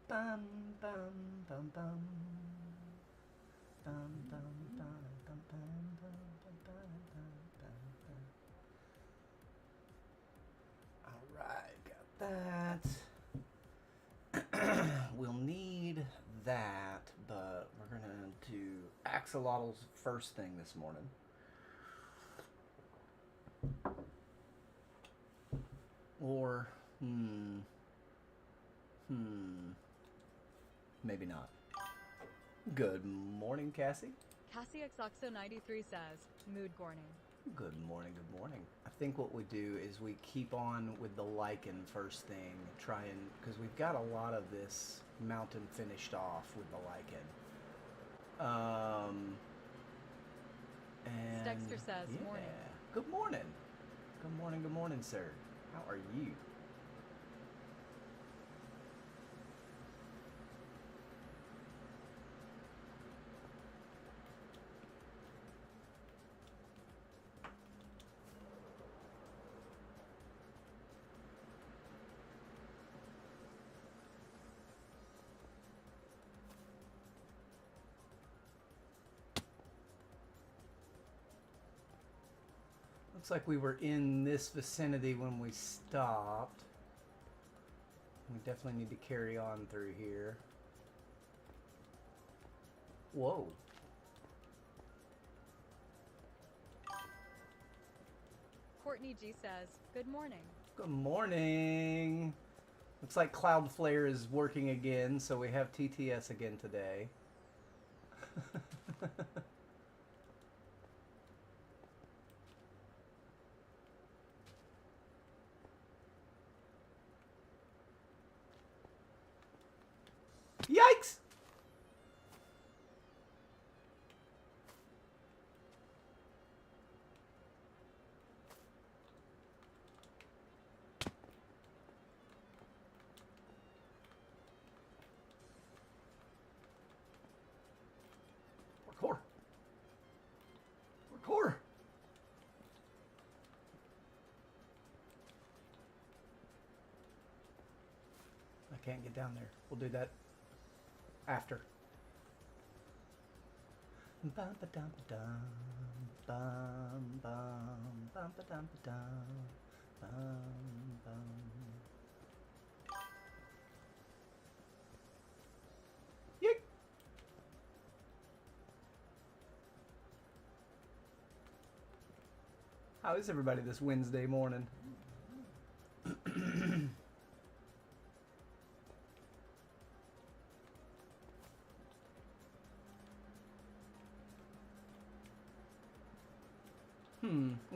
Bum, bum, bum, bum. Bum, bum, bum, bum, bum, bum, bum, bum, bum, bum. All right, got that. We'll need that, but we're gonna do axolotl's first thing this morning. Or, hmm, maybe not. Good morning, Cassie. Cassie Xoxo 93 says, mood gorning. Good morning, good morning. I think what we do is we keep on with the lichen first thing, try and, because we've got a lot of this mountain finished off with the lichen. And Stexter says, yeah, morning. good morning. Good morning, sir. How are you? Looks like we were in this vicinity when we stopped. We definitely need to carry on through here. Whoa. Courtney G says, good morning. Good morning. Looks like Cloudflare is working again, so we have TTS again today. Yikes! Parkour. Parkour. I can't get down there. We'll do that after. Bum ba dum ba dum, bum bum bum ba dum ba dum, bum bum. Yeet. How is everybody this Wednesday morning?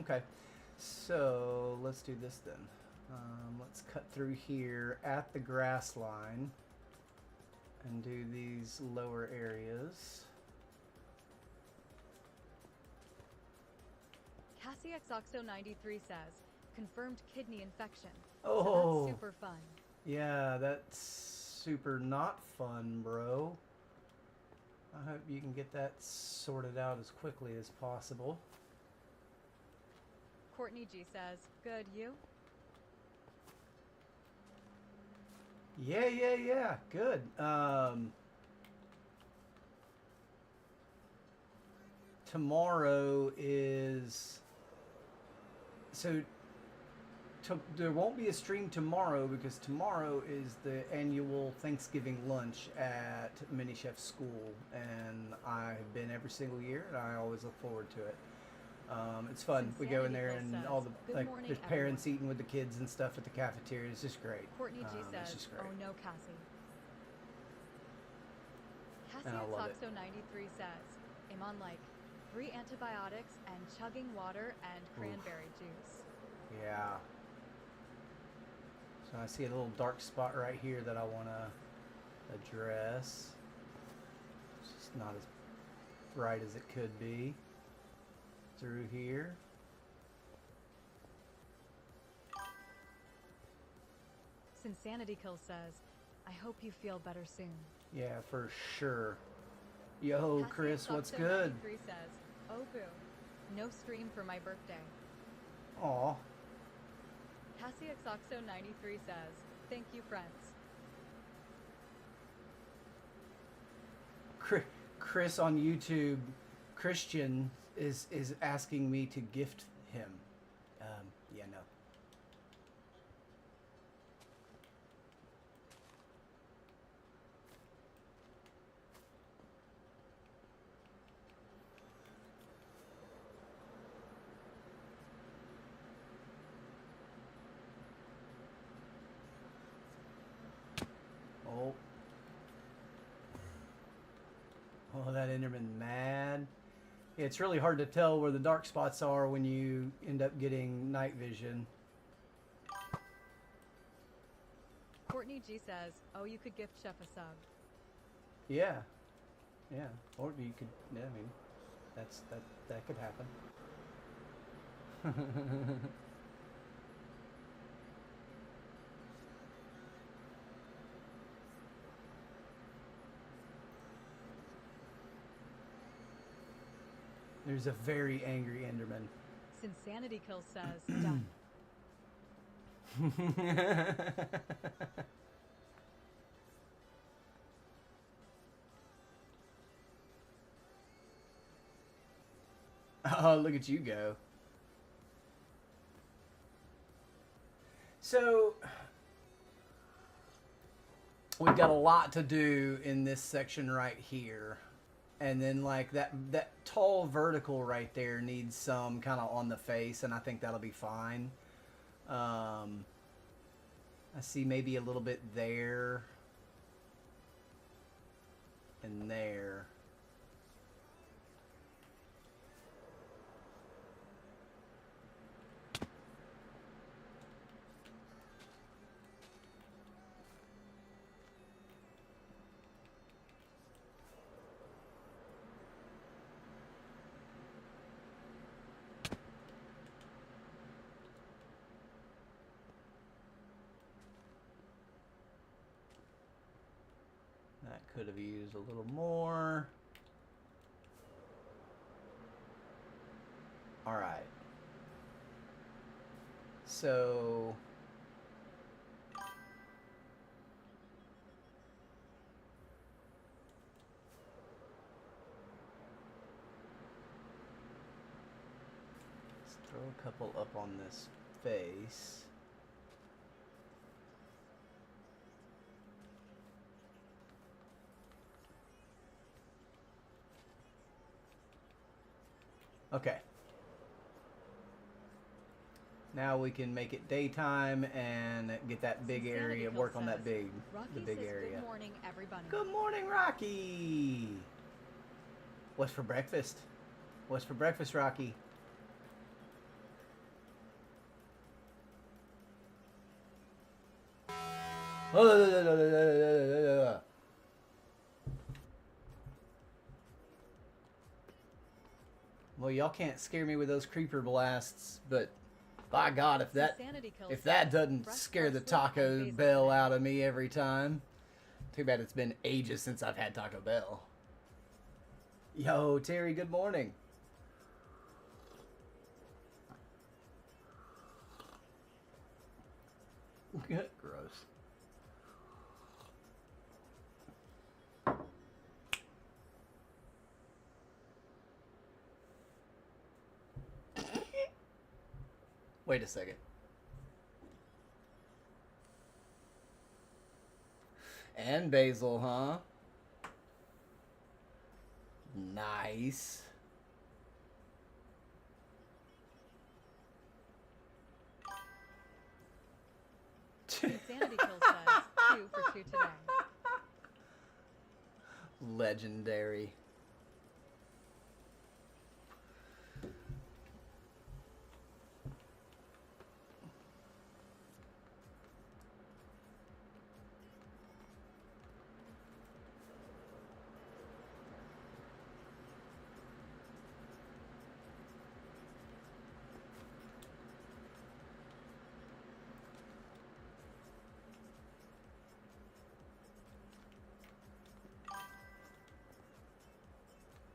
Okay. So let's do this then. Let's cut through here at the grass line and do these lower areas. Cassie Xoxo 93 says, confirmed kidney infection. Oh, so that's super fun. Yeah, that's super not fun, bro. I hope you can get that sorted out as quickly as possible. Courtney G says, good, you? Yeah. Good. Tomorrow is... So there won't be a stream tomorrow because tomorrow is the annual Thanksgiving lunch at Mini Chef's school, and I have been every single year, and I always look forward to it. It's fun. We go in there and all the there's parents eating with the kids and stuff at the cafeteria. It's just great. Courtney G says, oh no, Cassie. Cassie Xoxo 93 says, I'm on like 3 antibiotics and chugging water and cranberry juice. Yeah. So I see a little dark spot right here that I want to address. It's just not as bright as it could be. Through here. Sinsanity Kill says, I hope you feel better soon. Yeah, for sure. Yo, Cassie Chris, what's Xoxo good? 93 says, oh boo, no stream for my birthday. Aw. Cassie Xoxo 93 says, thank you, friends. Chris on YouTube, Christian is asking me to gift him. Yeah, no. Oh. Oh, that Enderman mad. Yeah, it's really hard to tell where the dark spots are when you end up getting night vision. Courtney G says, "Oh, you could gift Chef a sub." Yeah. Yeah. Or you could, yeah, I mean, that could happen. There's a very angry Enderman. Sinsanity Kills says, "Done." Oh, look at you go. So, we've got a lot to do in this section right here. And then like that tall vertical right there needs some kind of on the face, and I think that'll be fine. I see maybe a little bit there and there. That could have used a little more. All right. So let's throw a couple up on this face. Okay. Now we can make it daytime and get that big area, work on that big, the big area. Good morning, everybody. Good morning, Rocky. What's for breakfast? What's for breakfast, Rocky? Well, y'all can't scare me with those creeper blasts, but by God, if that doesn't scare the Taco Bell out of me every time. Too bad it's been ages since I've had Taco Bell. Yo, Terry, good morning. Gross. Wait a second. And basil, huh? Nice. Insanity Kill says 2 for 2 today. Legendary.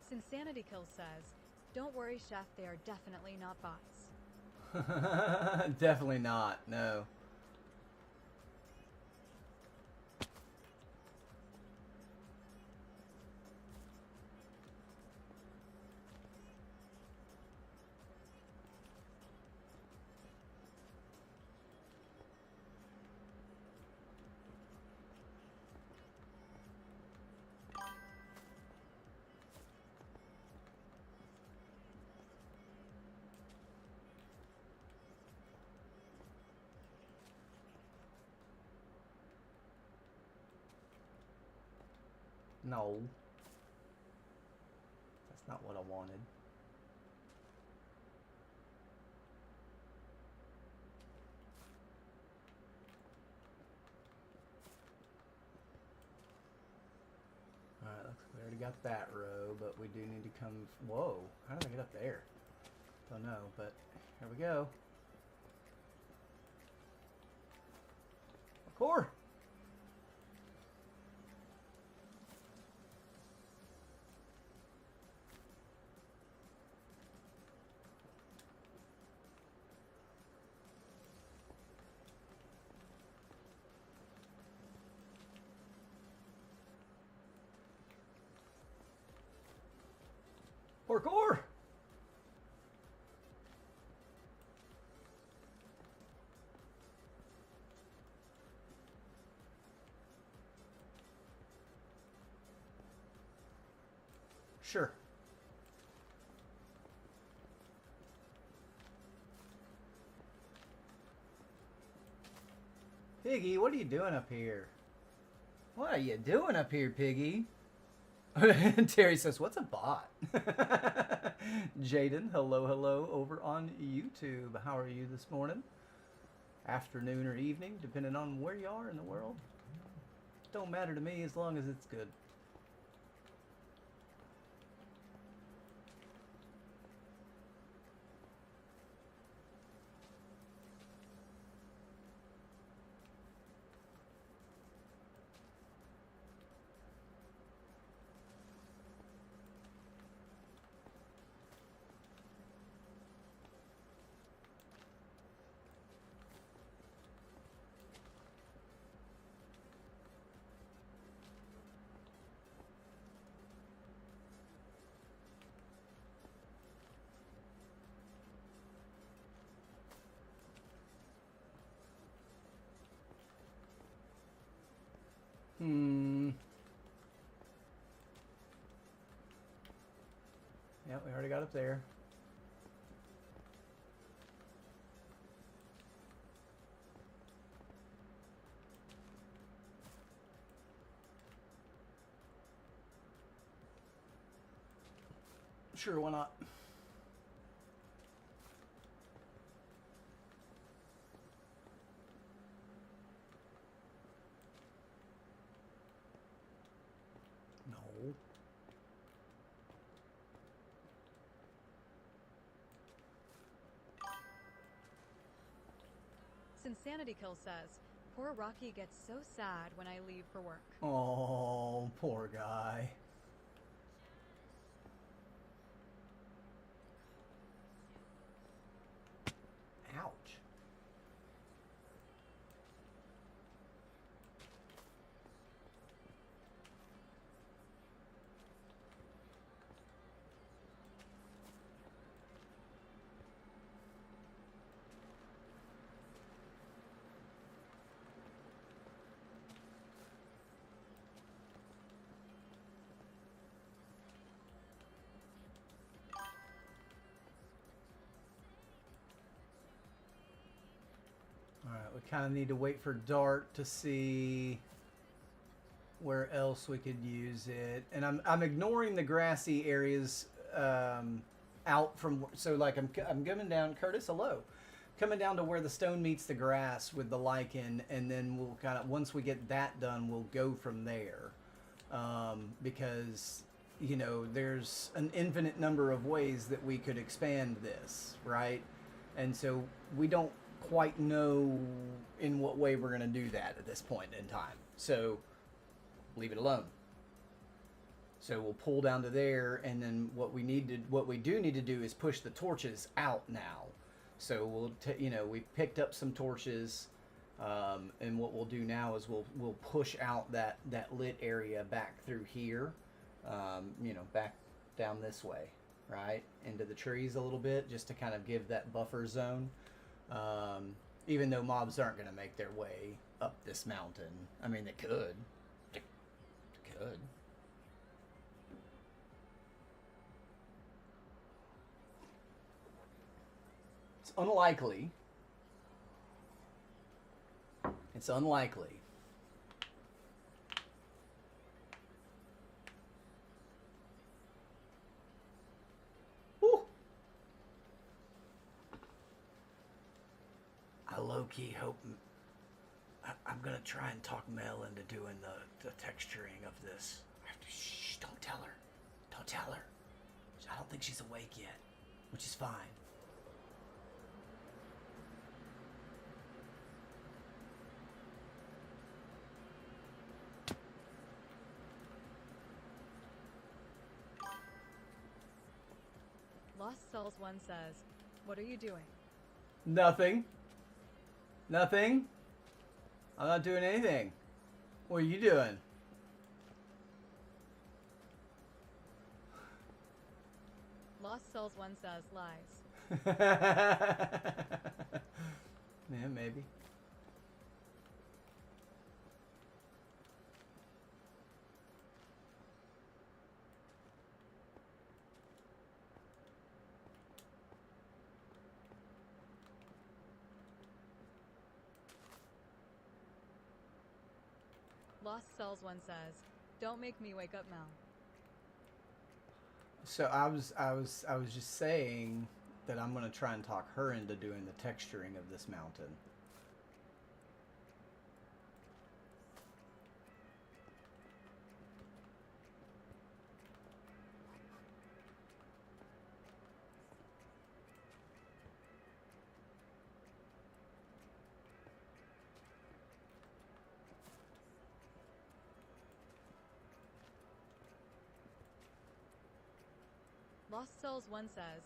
Sinsanity Kill says, "Don't worry, Chef, they are definitely not bots." Definitely not, no. No. That's not what I wanted. Alright, looks like we already got that row, but we do need to come... Whoa, how did I get up there? Don't know, but here we go. Parkour! Parkour! Sure. Piggy, what are you doing up here? What are you doing up here, Piggy? Terry says, what's a bot? Jaden, hello over on YouTube. How are you this morning? Afternoon or evening, depending on where you are in the world. Don't matter to me as long as it's good. Yep, we already got up there. Sure, why not? No. Insanity Kill says, poor Rocky gets so sad when I leave for work. Oh, poor guy. Ouch. Alright, we kind of need to wait for Dart to see where else we could use it. And I'm ignoring the grassy areas out from... So, like, I'm coming down... Curtis, hello. Coming down to where the stone meets the grass with the lichen, and then we'll kind of... Once we get that done, we'll go from there. Because, you know, there's an infinite number of ways that we could expand this, right? And so we don't quite know in what way we're going to do that at this point in time. So leave it alone. So we'll pull down to there, and then what we do need to do is push the torches out now. So we'll we picked up some torches, and what we'll do now is we'll push out that lit area back through here, back down this way, right into the trees a little bit, just to kind of give that buffer zone. Even though mobs aren't going to make their way up this mountain. I mean, they could. They could. It's unlikely. It's unlikely. I low-key hope I'm gonna try and talk Mel into doing the texturing of this. Shh, don't tell her. Don't tell her. I don't think she's awake yet, which is fine. Lost Souls 1 says, what are you doing? Nothing. Nothing. I'm not doing anything. What are you doing? Lost Souls 1 says, lies. Yeah, maybe. Lost Souls 1 says, don't make me wake up Mel. So I was just saying that I'm gonna try and talk her into doing the texturing of this mountain. Lost Souls 1 says,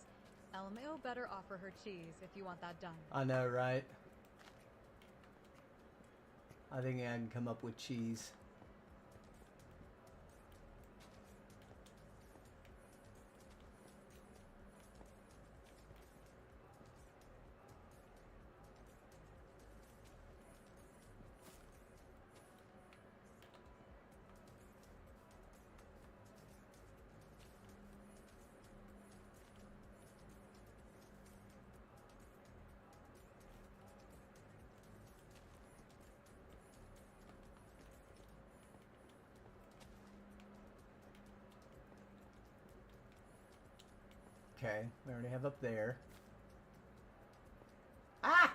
LMAO better offer her cheese if you want that done. I know, right? I think I can come up with cheese. Okay, we already have up there. Ah!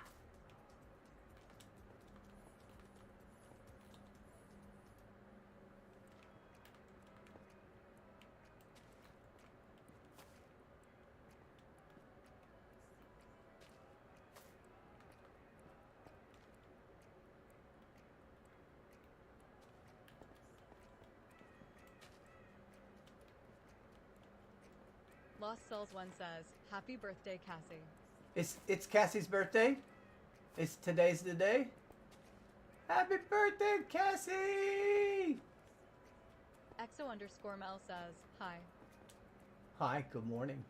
Lost Souls 1 says, happy birthday, Cassie. It's Cassie's birthday. Today's the day. Happy birthday, Cassie! EXO_Mel says, hi. Hi, good morning.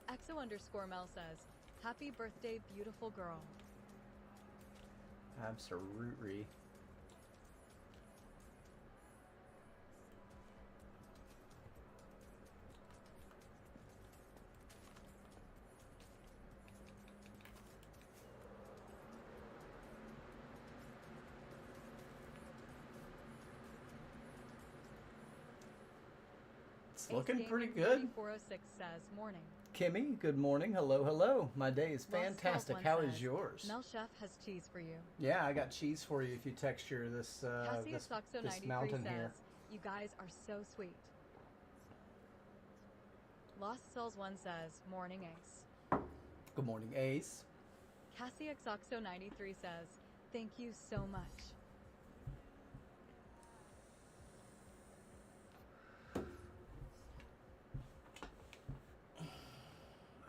EXO_Mel says, happy birthday, beautiful girl. Absolutely. It's looking pretty good. 406 says, morning. Kimmy, good morning. Hello, hello. My day is fantastic. How is yours? Mel Chef has cheese for you. Yeah, I got cheese for you if you texture this this mountain says, here. you guys are so sweet. Lost Souls 1 says, morning Ace. Good morning, Ace. Cassie XOXO93 says, thank you so much.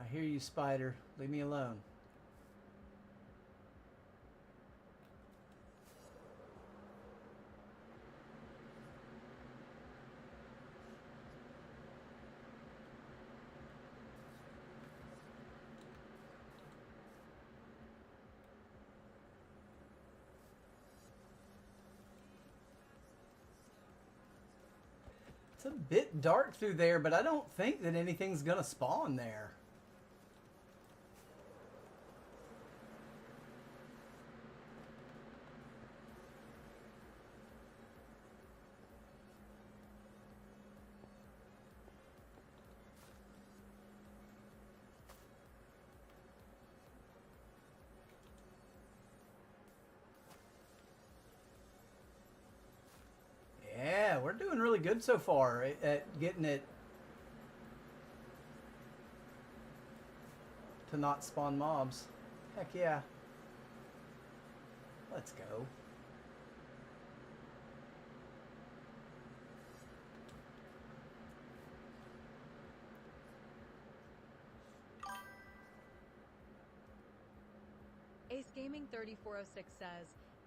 I hear you, Spider. Leave me alone. It's a bit dark through there, but I don't think that anything's gonna spawn there. really good so far at getting it to not spawn mobs. Heck yeah. Let's go. Ace Gaming 3406 says,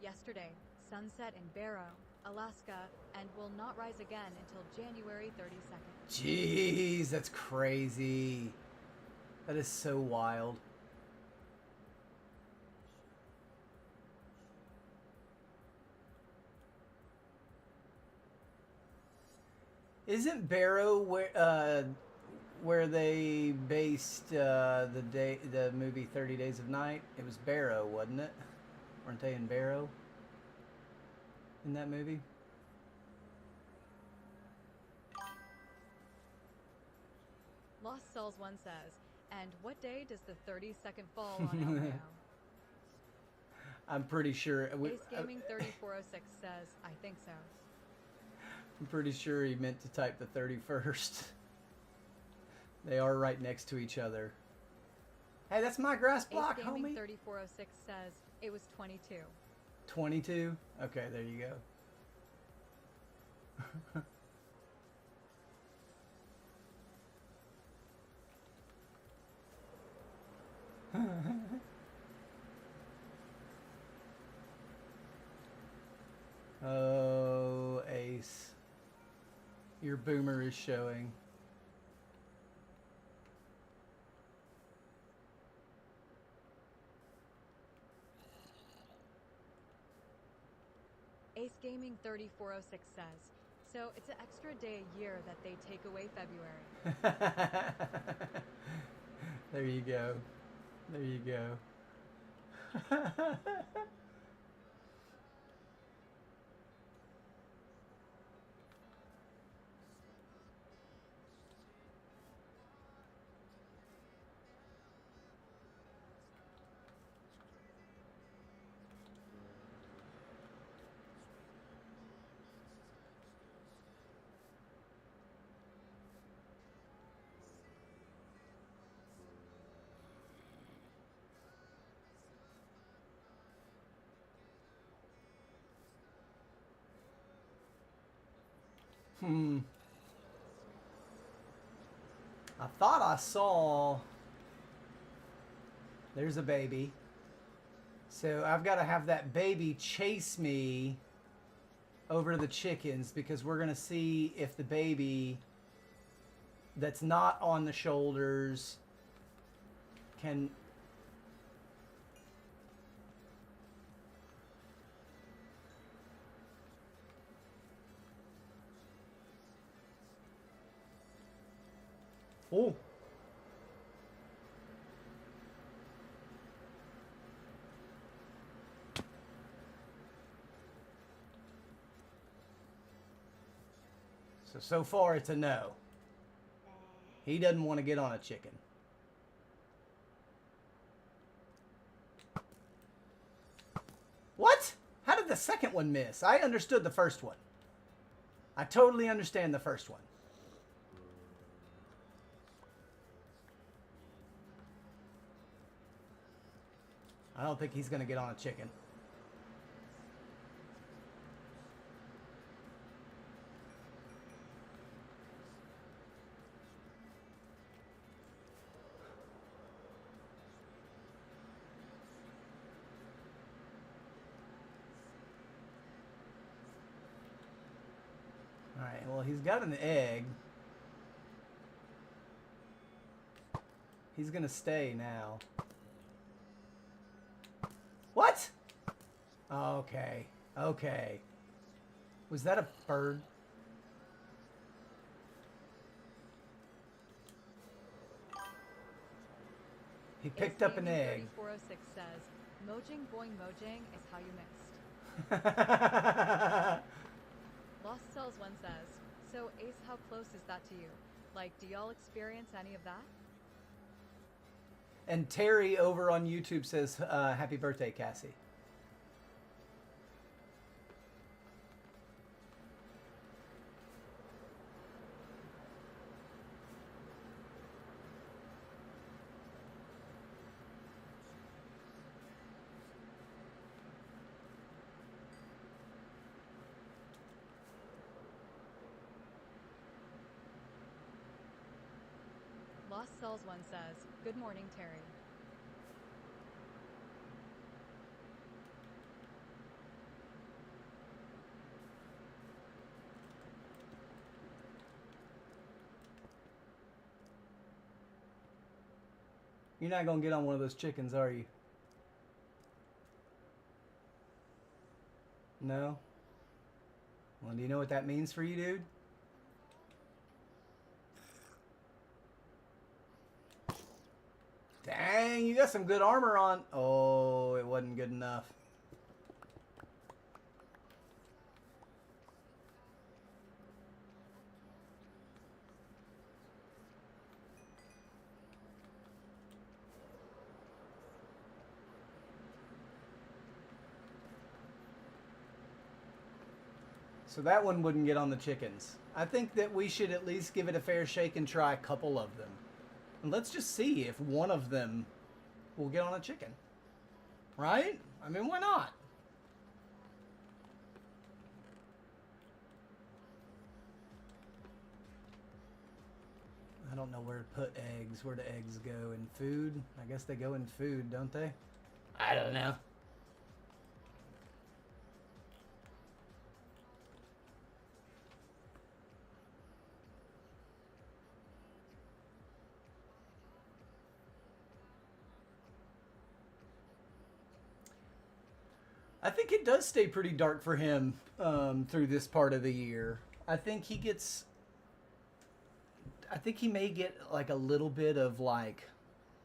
yesterday, sunset in Barrow, Alaska, and will not rise again until January 32nd. Jeez, that's crazy. That is so wild. Isn't Barrow where they based the movie 30 Days of Night? It was Barrow, wasn't it? Weren't they in Barrow in that movie? Lost Souls 1 says, and what day does the 32nd fall on El Mayo? I'm pretty sure. Ace Gaming 3406 says, I think so. I'm pretty sure he meant to type the 31st. They are right next to each other. Hey, that's my grass block, Ace Gaming homie. 3406 says it was 22. 22? Okay, there you go. Oh, Ace. Your boomer is showing. Ace Gaming 3406 says, so it's an extra day a year that they take away February. There you go. There you go. I thought I saw... There's a baby. So I've got to have that baby chase me over the chickens because we're going to see if the baby that's not on the shoulders can... Oh. So far it's a no. He doesn't want to get on a chicken. What? How did the second one miss? I understood the first one. I totally understand the first one. I don't think he's going to get on a chicken. All right, well, he's got an egg. He's going to stay now. What? Okay. Okay. Was that a bird? He picked up an egg. 3406 says, Mojing boing mojang is how you missed. Lost Cells 1 says, so Ace, how close is that to you? Like, do y'all experience any of that? And Terry over on YouTube says, happy birthday, Cassie. Lost Cells One says, "Good morning, Terry." You're not gonna get on one of those chickens, are you? No? Well, do you know what that means for you, dude? Dang, you got some good armor on. Oh, it wasn't good enough. So that one wouldn't get on the chickens. I think that we should at least give it a fair shake and try a couple of them. And let's just see if one of them will get on a chicken. Right? I mean, why not? I don't know where to put eggs. Where do eggs go? In food? I guess they go in food, don't they? I don't know. I think it does stay pretty dark for him through this part of the year. I think he gets. I think he may get like a little bit of like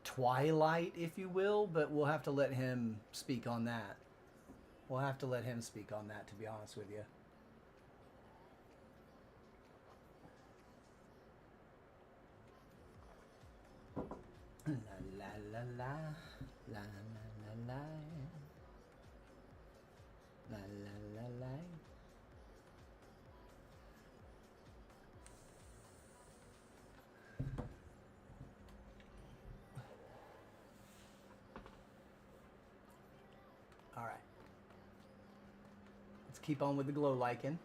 twilight, if you will, but we'll have to let him speak on that. We'll have to let him speak on that, to be honest with you. La la la la la la la la la la la la. All right. Let's keep on with the glow lichen.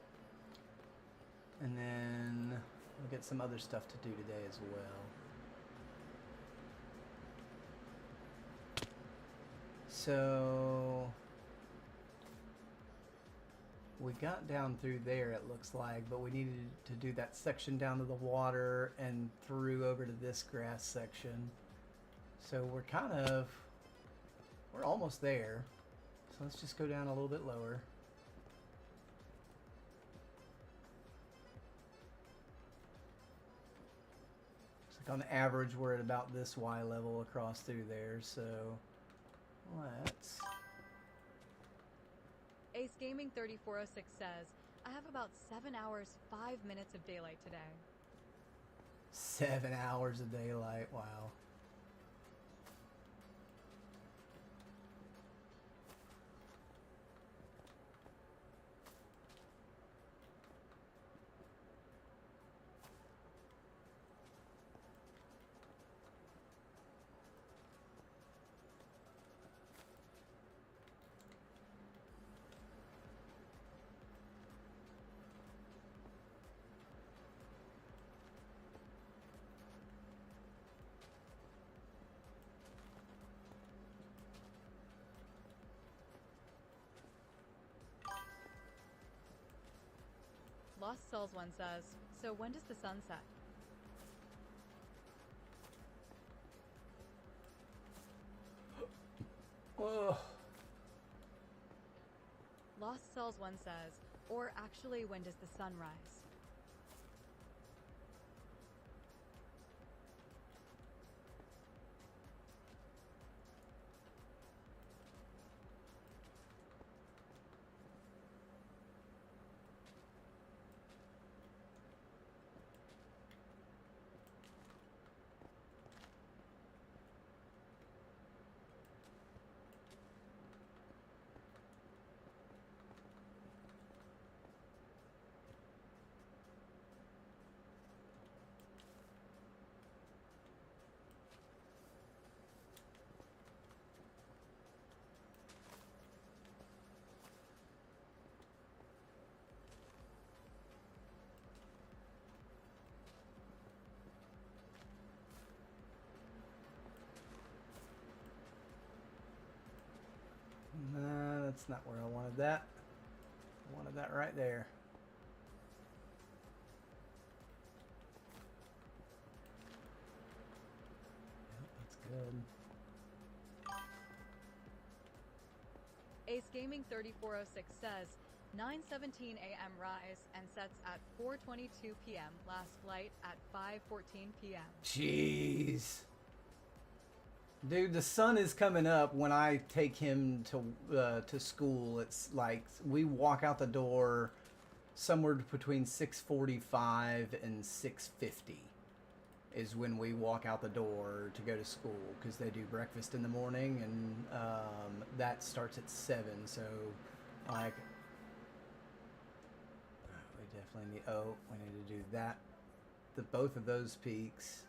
And then we'll get some other stuff to do today as well. So we got down through there, it looks like, but we needed to do that section down to the water and through over to this grass section. So we're almost there. So let's just go down a little bit lower. Looks like on average we're at about this Y level across through there, so let's... Ace Gaming 3406 says, "I have about 7 hours, 5 minutes of daylight today." 7 hours of daylight, wow. Lost Cells One says, "So when does the sun set?" Whoa. Lost Cells One says, "Or actually, when does the sun rise?" That's not where I wanted that. I wanted that right there. Yep, that's good. Ace Gaming 3406 says 9:17 a.m. rise and sets at 4:22 p.m. Last flight at 5:14 p.m. Jeez. Dude, the sun is coming up when I take him to school. It's like we walk out the door somewhere between 6:45 and 6:50 is when we walk out the door to go to school, because they do breakfast in the morning, and that starts at 7. So like we definitely need, we need to do that, both of those peaks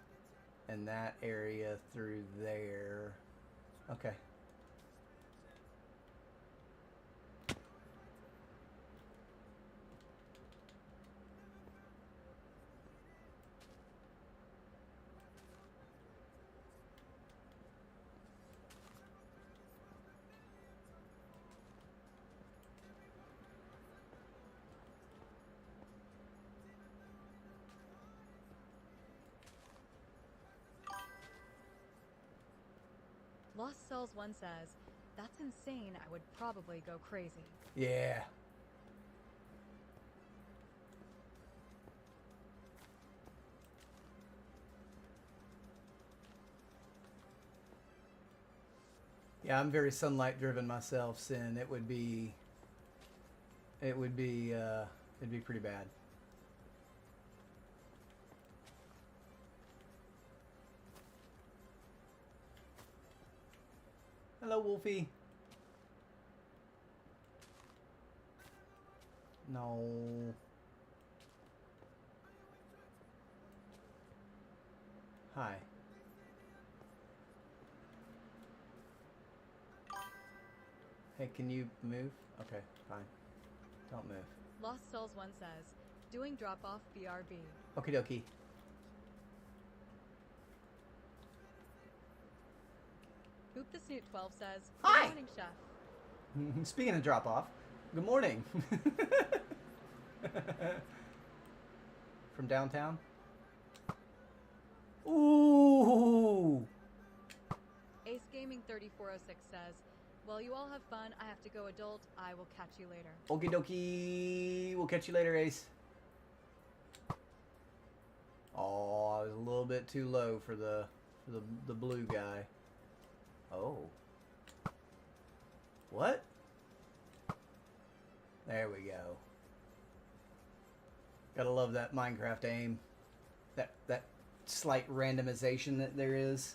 and that area through there. Okay. Lost Cells 1 says, that's insane, I would probably go crazy. Yeah. Yeah, I'm very sunlight driven myself, Sin. It'd be pretty bad. Hello, Wolfie. No. Hi. Hey, can you move? Okay, fine. Don't move. Lost Cells 1 says, doing drop-off BRB. Okie dokie. Hoop the Snoot 12 says, Hi! good morning, chef. Speaking of drop off, good morning. From downtown? Ooh! Ace Gaming 3406 says, well, you all have fun. I have to go adult. I will catch you later. Okie dokie. We'll catch you later, Ace. Oh, I was a little bit too low for the blue guy. Oh. What? There we go. Gotta love that Minecraft aim. That slight randomization that there is.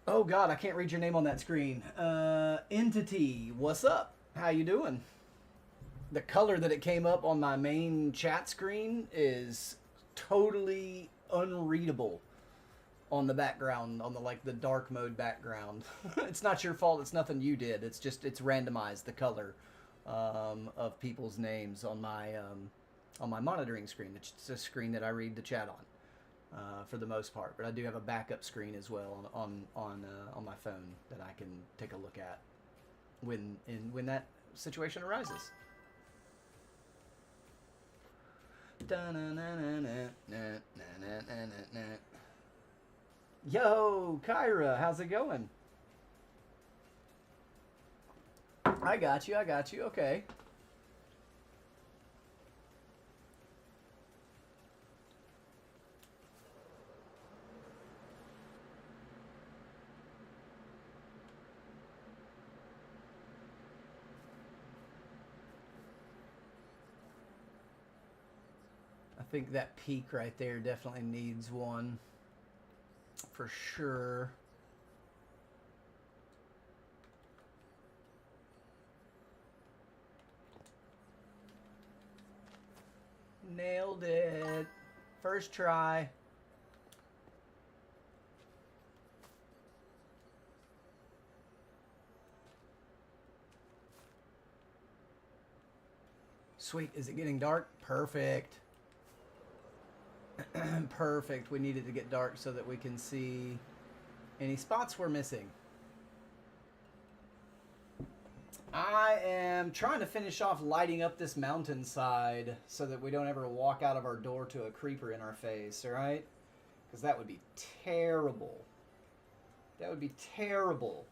Oh God, I can't read your name on that screen. Entity, what's up? How you doing? The color that it came up on my main chat screen is totally unreadable on the background, on the dark mode background. It's not your fault. It's nothing you did. It's just it's randomized the color of people's names on my monitoring screen. It's a screen that I read the chat on for the most part, but I do have a backup screen as well on my phone that I can take a look at when that situation arises. Yo, Kyra, how's it going? I got you, okay. I think that peak right there definitely needs one. For sure. Nailed it. First try. Sweet. Is it getting dark? Perfect. Perfect. We need it to get dark so that we can see any spots we're missing. I am trying to finish off lighting up this mountainside so that we don't ever walk out of our door to a creeper in our face, alright? Because that would be terrible. That would be terrible.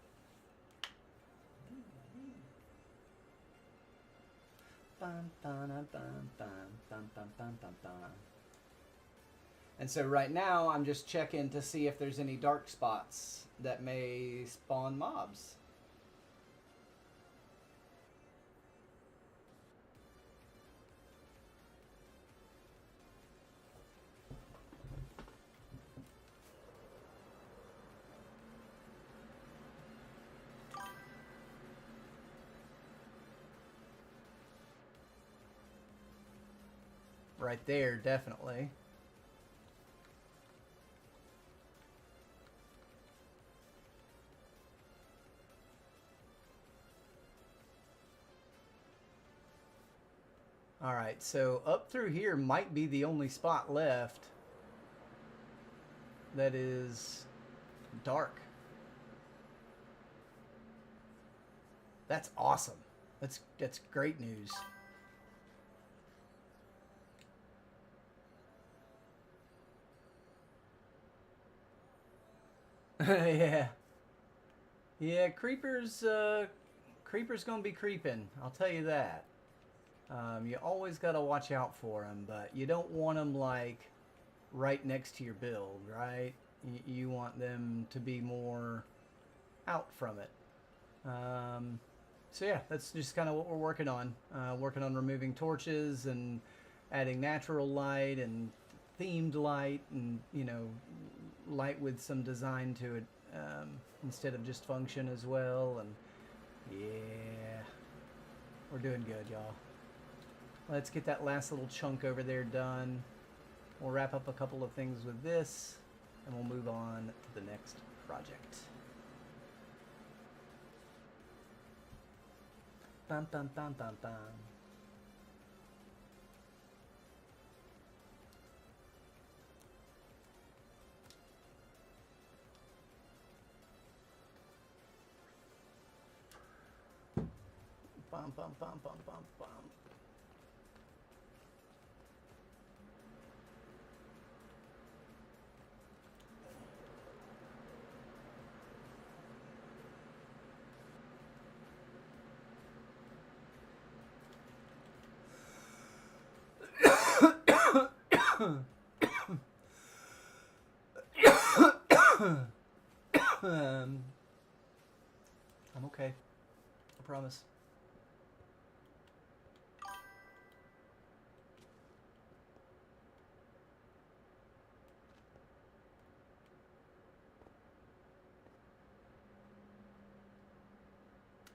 And so right now I'm just checking to see if there's any dark spots that may spawn mobs. Right there, definitely. Alright, so up through here might be the only spot left that is dark. That's awesome. That's great news. Yeah. Yeah, creepers gonna be creeping. I'll tell you that. You always gotta watch out for them, but you don't want them like right next to your build, right? You want them to be more out from it. So yeah, that's just kind of what we're working on. Working on removing torches and adding natural light and themed light, and light with some design to it, instead of just function as well. And yeah, we're doing good, y'all. Let's get that last little chunk over there done. We'll wrap up a couple of things with this, and we'll move on to the next project. Bum, bum, bum, bum, bum. Bum, bum, bum, bum, bum, bum. I'm okay. I promise.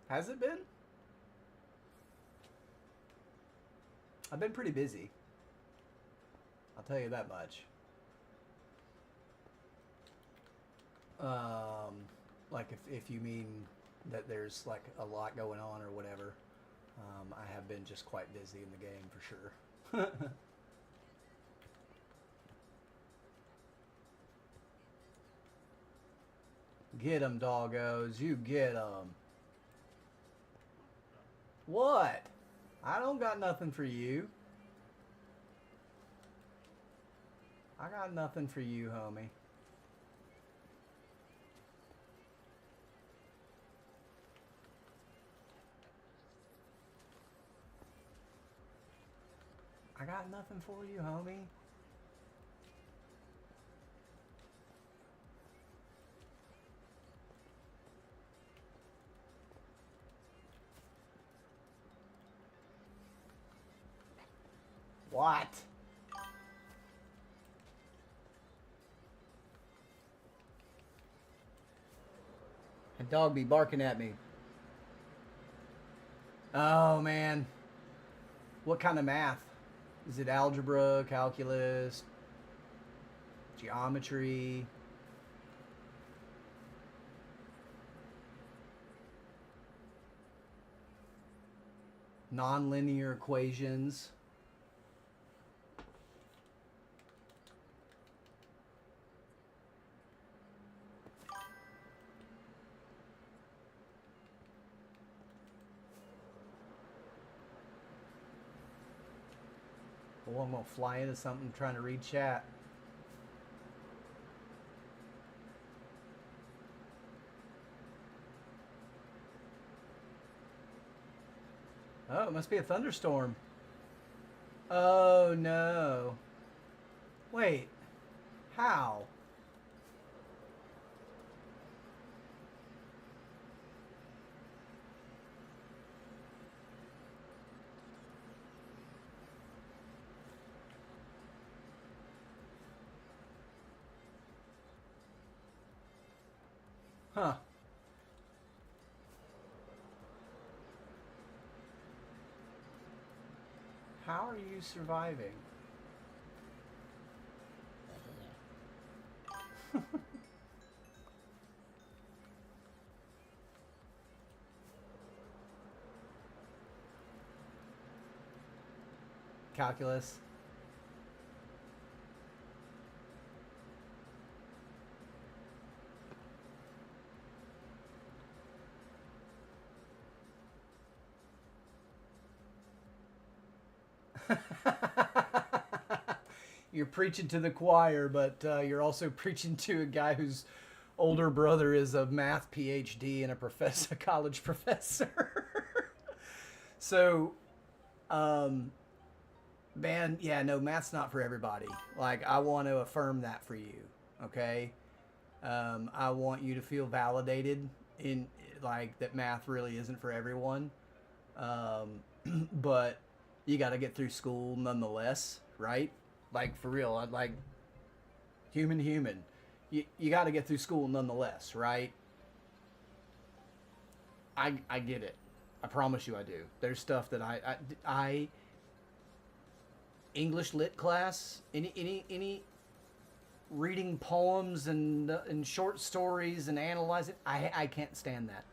Has it been? I've been pretty busy. I'll tell you that much. Like if you mean that there's like a lot going on or whatever, I have been just quite busy in the game for sure. Get 'em, doggos. You get 'em. What? I don't got nothing for you. I got nothing for you, homie. I got nothing for you, homie. What? A dog be barking at me. Oh, man. What kind of math? Is it algebra, calculus, geometry? Nonlinear equations? Oh, I'm gonna fly into something trying to read chat. Oh, it must be a thunderstorm. Oh no. Wait. How? Huh. How are you surviving? Calculus. You're preaching to the choir, but you're also preaching to a guy whose older brother is a math PhD and a professor, a college professor. So, um, man, yeah, no, math's not for everybody. Like, I want to affirm that for you, okay? I want you to feel validated in like that math really isn't for everyone. Um, but you got to get through school nonetheless, right? Like for real, I'd like human. You got to get through school nonetheless, right? I get it. I promise you, I do. There's stuff that I English lit class, any reading poems and short stories and analyzing. I can't stand that.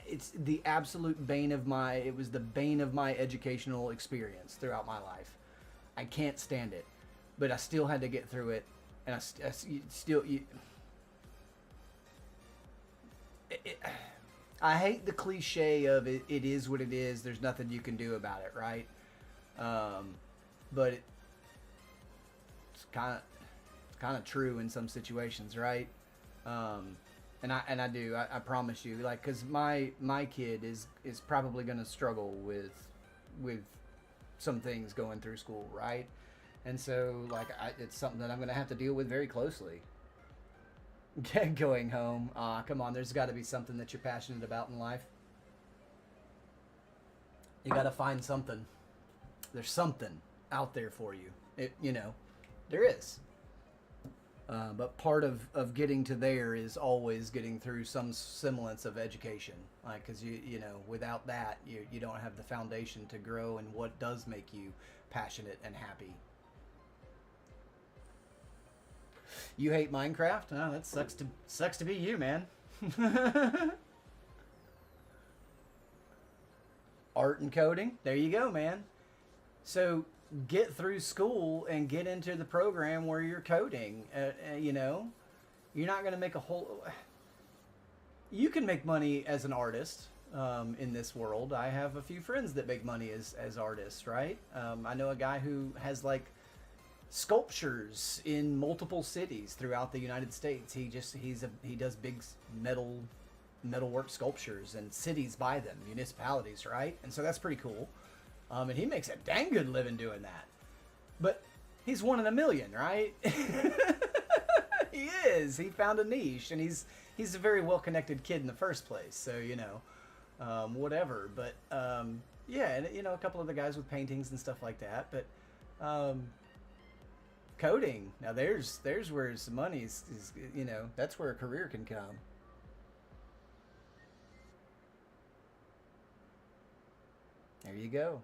It's the absolute bane of my. It was the bane of my educational experience throughout my life. I can't stand it, but I still had to get through it, and I still. I hate the cliche of it. It is what it is. There's nothing you can do about it, right? But it's kind of true in some situations, right? And I do. I promise you, like, because my kid is probably going to struggle with some things going through school, right? And so, like, it's something that I'm going to have to deal with very closely. Going home, come on, there's got to be something that you're passionate about in life. You got to find something. There's something out there for you. There is. But part of getting to there is always getting through some semblance of education. Like, because without that, you don't have the foundation to grow in what does make you passionate and happy. You hate Minecraft? Oh, that sucks to be you, man. Art and coding. There you go, man. So get through school and get into the program where you're coding. You're not going to make a whole. You can make money as an artist in this world. I have a few friends that make money as artists, right? I know a guy who has like sculptures in multiple cities throughout the United States. He does big metalwork sculptures, and cities buy them, municipalities, right? And so that's pretty cool. And he makes a dang good living doing that. But he's one in a million, right? He is. He found a niche, and he's a very well connected kid in the first place. So whatever. But yeah, and a couple of the guys with paintings and stuff like that. But coding, now there's where some money is that's where a career can come. There you go.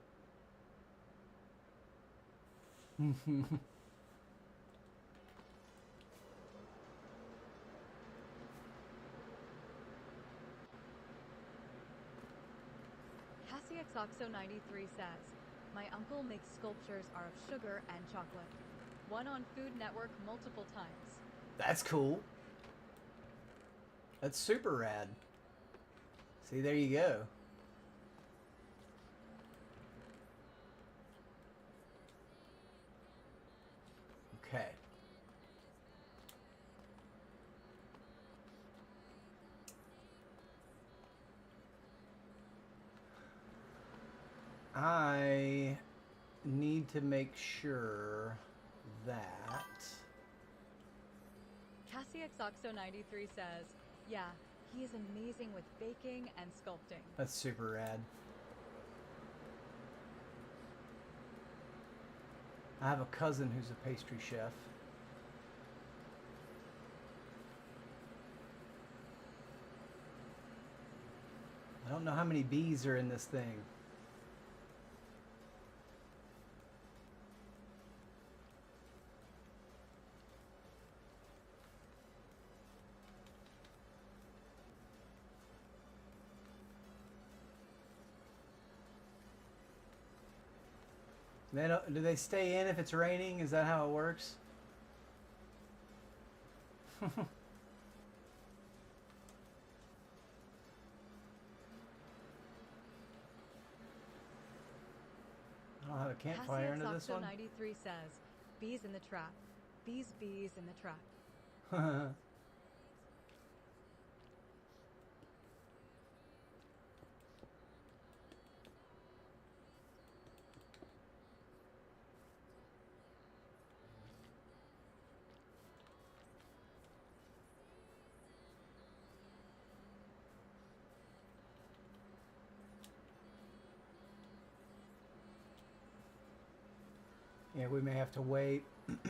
CassieXOxo93 says, my uncle makes sculptures out of sugar and chocolate. One on Food Network multiple times. That's cool. That's super rad. See, there you go. I need to make sure that... CassieXOxo93 says, yeah, he is amazing with baking and sculpting. That's super rad. I have a cousin who's a pastry chef. I don't know how many bees are in this thing. Do they stay in if it's raining? Is that how it works? I don't have a campfire into this one. 93 says, bees in the trap. Bees in the trap. Yeah, we may have to wait. Let's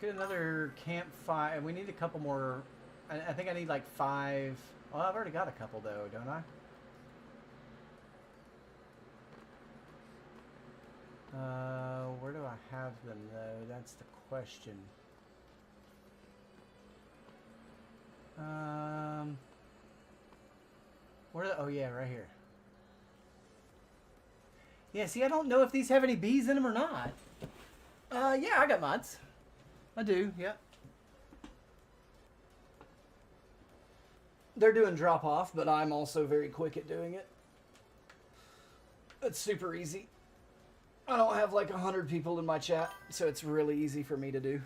get another campfire. We need a couple more. I think I need like 5. Well, I've already got a couple though, don't I? Where do I have them though? That's the question. Oh yeah, right here. Yeah, see, I don't know if these have any bees in them or not. Yeah, I got mods. I do, yep. They're doing drop off, but I'm also very quick at doing it. It's super easy. I don't have like 100 people in my chat, so it's really easy for me to do.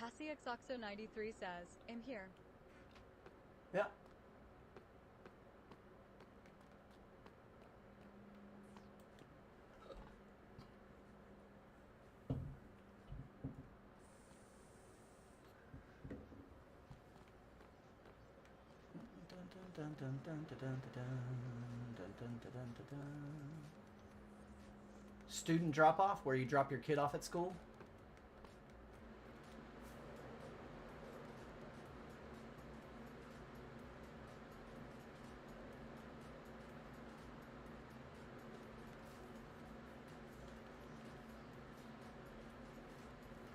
CassieXOxo93 says, I'm here. Yeah. Student drop off, where you drop your kid off at school.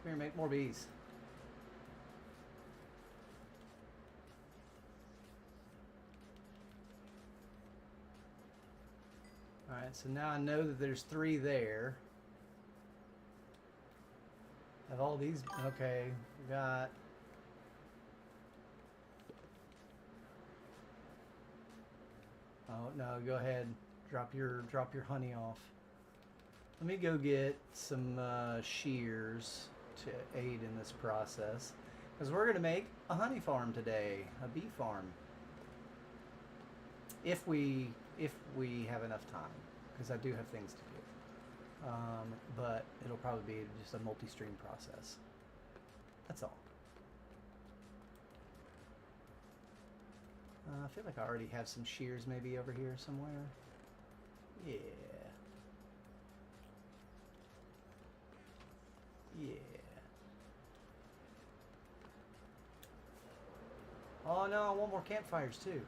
Come here, make more bees. Alright, so now I know that there's 3 there. Have all these, okay, we got... Oh, no, go ahead. Drop your honey off. Let me go get some shears to aid in this process. Because we're going to make a honey farm today. A bee farm. If we have enough time. Because I do have things to do. But it'll probably be just a multi-stream process. That's all. I feel like I already have some shears maybe over here somewhere. Yeah. Yeah. Oh no, I want more campfires too.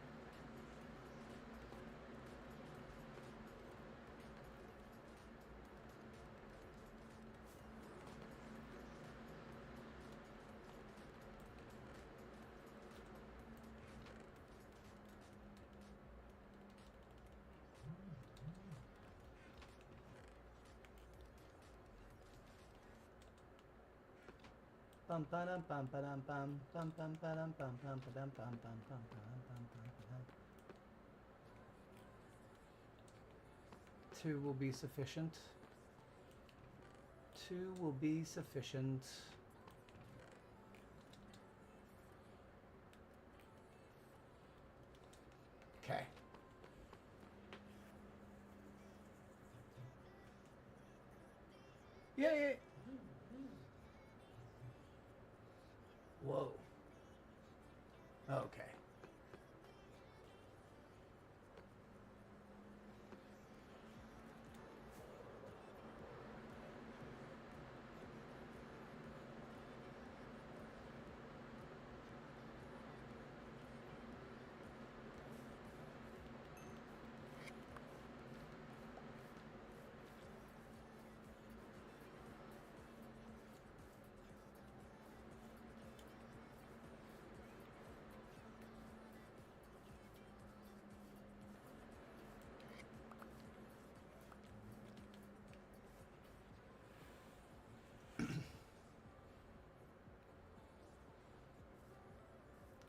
Bum ba-dum bum ba-dum bum bum bum ba-dum bum bum ba-dum bum bum bum bum bum. 2 will be sufficient. 2 will be sufficient. Okay. Yeah. Whoa. Okay.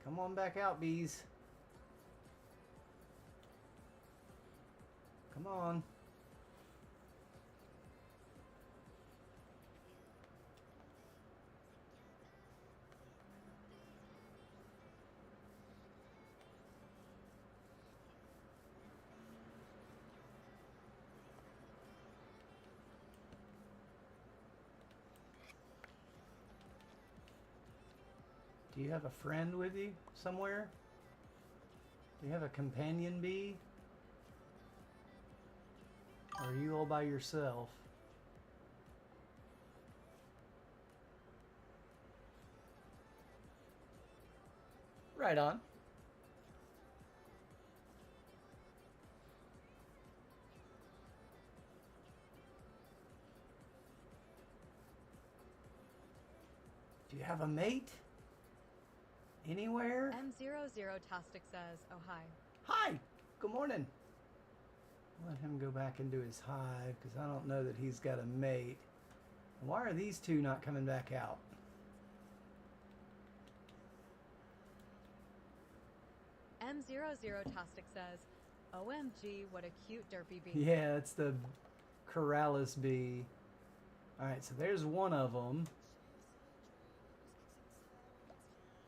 Come on back out, bees. Come on. Do you have a friend with you somewhere? Do you have a companion bee? Or are you all by yourself? Right on. Do you have a mate? Anywhere? M00tastic says, oh hi. Hi! Good morning. Let him go back into his hive because I don't know that he's got a mate. Why are these two not coming back out? M00tastic says, OMG, what a cute derpy bee. Yeah, it's the Corrales bee. Alright, so there's one of them.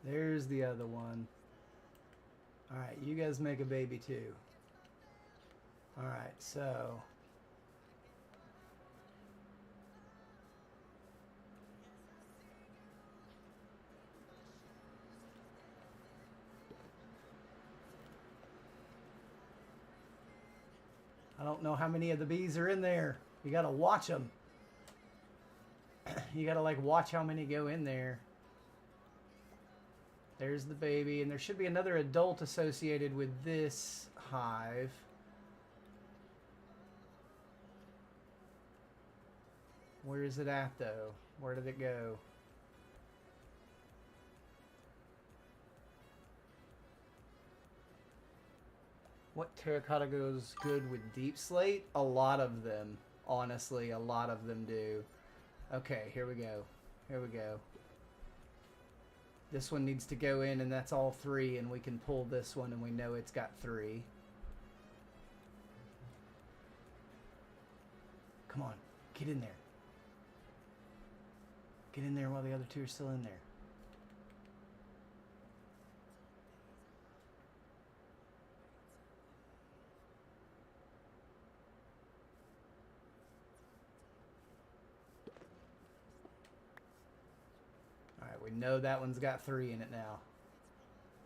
There's the other one. Alright, you guys make a baby too. Alright, so... I don't know how many of the bees are in there. You gotta watch them. You gotta like watch how many go in there. There's the baby, and there should be another adult associated with this hive. Where is it at, though? Where did it go? What terracotta goes good with deep slate? A lot of them. Honestly, a lot of them do. Okay, here we go. Here we go. This one needs to go in, and that's all 3, and we can pull this one, and we know it's got 3. Come on, get in there. Get in there while the other 2 are still in there. Alright, we know that one's got 3 in it now.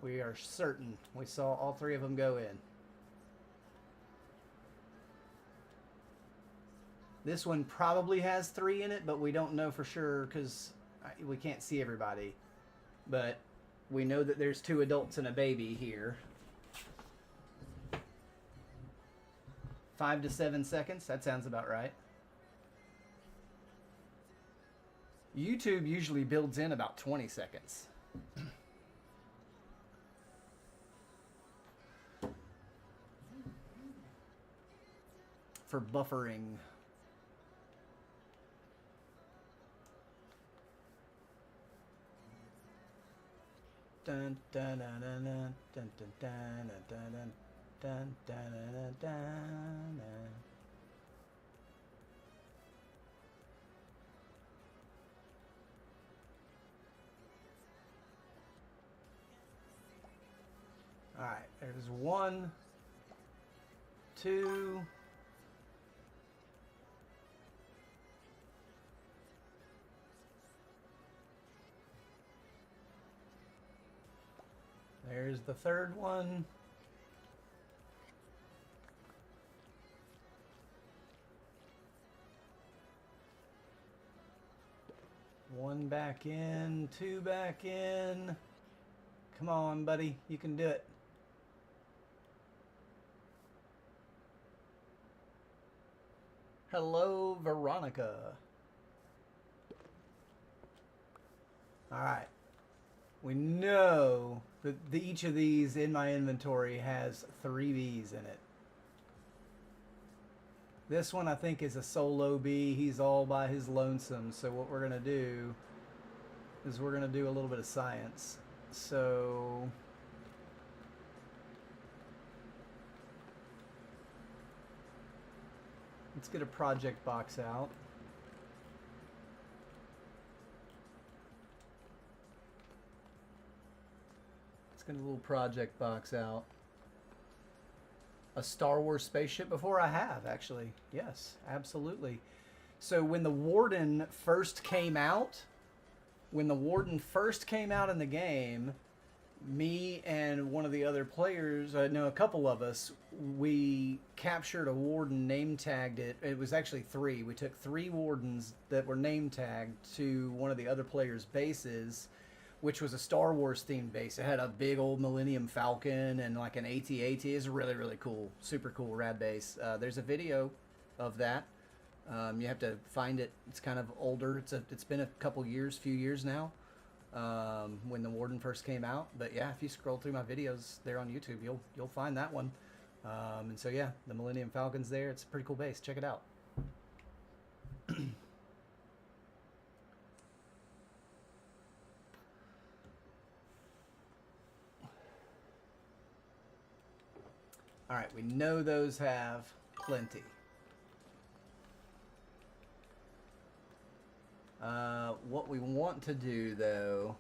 We are certain. We saw all 3 of them go in. This one probably has 3 in it, but we don't know for sure because we can't see everybody. But we know that there's 2 adults and a baby here. 5 to 7 seconds. That sounds about right. YouTube usually builds in about 20 seconds. For buffering. Dun dun dun dun dun dun dun dun dun dun dun dun. There's 1, 2. There's the third one. One back in, 2 back in. Come on, buddy. You can do it. Hello, Veronica. All right. We know that each of these in my inventory has 3 bees in it. This one I think is a solo bee. He's all by his lonesome. So what we're going to do is we're going to do a little bit of science. So let's get a project box out. Let's get a little project box out. A Star Wars spaceship before I have, actually. Yes, absolutely. So when the Warden first came out, in the game, me and one of the other players, no, a couple of us, we captured a Warden, name tagged it. It was actually 3. We took 3 Wardens that were name tagged to one of the other players' bases, which was a Star Wars themed base. It had a big old Millennium Falcon and like an AT-AT. It's really, really cool. Super cool, rad base. There's a video of that. You have to find it. It's kind of older. It's been a few years now, when the Warden first came out. But yeah, if you scroll through my videos there on YouTube, you'll find that one. And so yeah, the Millennium Falcon's there. It's a pretty cool base. Check it out. All right, we know those have plenty. What we want to do, though,